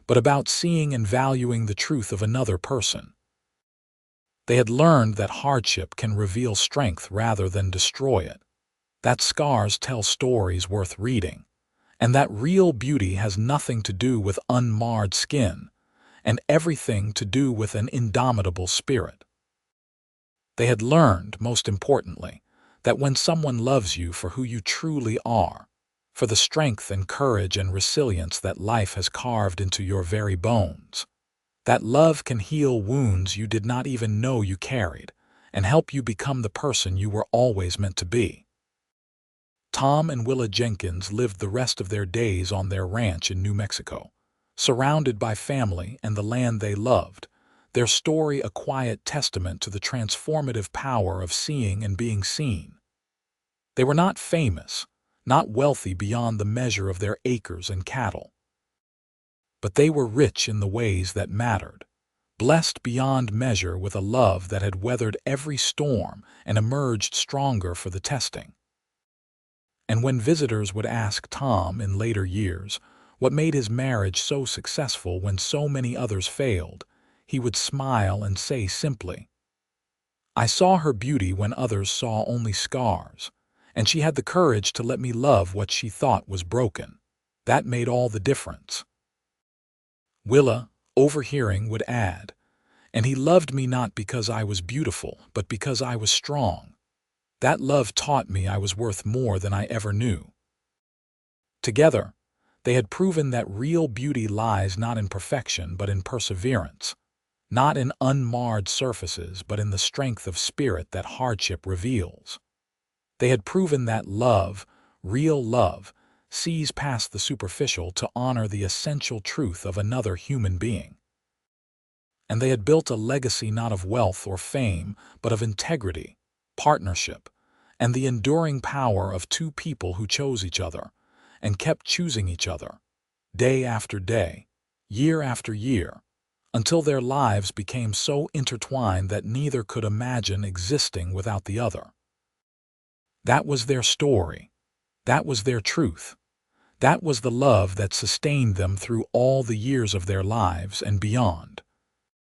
but about seeing and valuing the truth of another person. They had learned that hardship can reveal strength rather than destroy it, that scars tell stories worth reading, and that real beauty has nothing to do with unmarred skin and everything to do with an indomitable spirit. They had learned, most importantly, that when someone loves you for who you truly are, for the strength and courage and resilience that life has carved into your very bones, that love can heal wounds you did not even know you carried and help you become the person you were always meant to be. Tom and Willa Jenkins lived the rest of their days on their ranch in New Mexico, surrounded by family and the land they loved, their story a quiet testament to the transformative power of seeing and being seen. They were not famous, not wealthy beyond the measure of their acres and cattle, but they were rich in the ways that mattered, blessed beyond measure with a love that had weathered every storm and emerged stronger for the testing. And when visitors would ask Tom in later years what made his marriage so successful when so many others failed, he would smile and say simply, "I saw her beauty when others saw only scars, and she had the courage to let me love what she thought was broken. That made all the difference." Willa, overhearing, would add, "And he loved me not because I was beautiful, but because I was strong. That love taught me I was worth more than I ever knew." Together, they had proven that real beauty lies not in perfection but in perseverance, not in unmarred surfaces but in the strength of spirit that hardship reveals. They had proven that love, real love, sees past the superficial to honor the essential truth of another human being. And they had built a legacy not of wealth or fame, but of integrity, partnership, and the enduring power of two people who chose each other and kept choosing each other, day after day, year after year, until their lives became so intertwined that neither could imagine existing without the other. That was their story. That was their truth. That was the love that sustained them through all the years of their lives and beyond.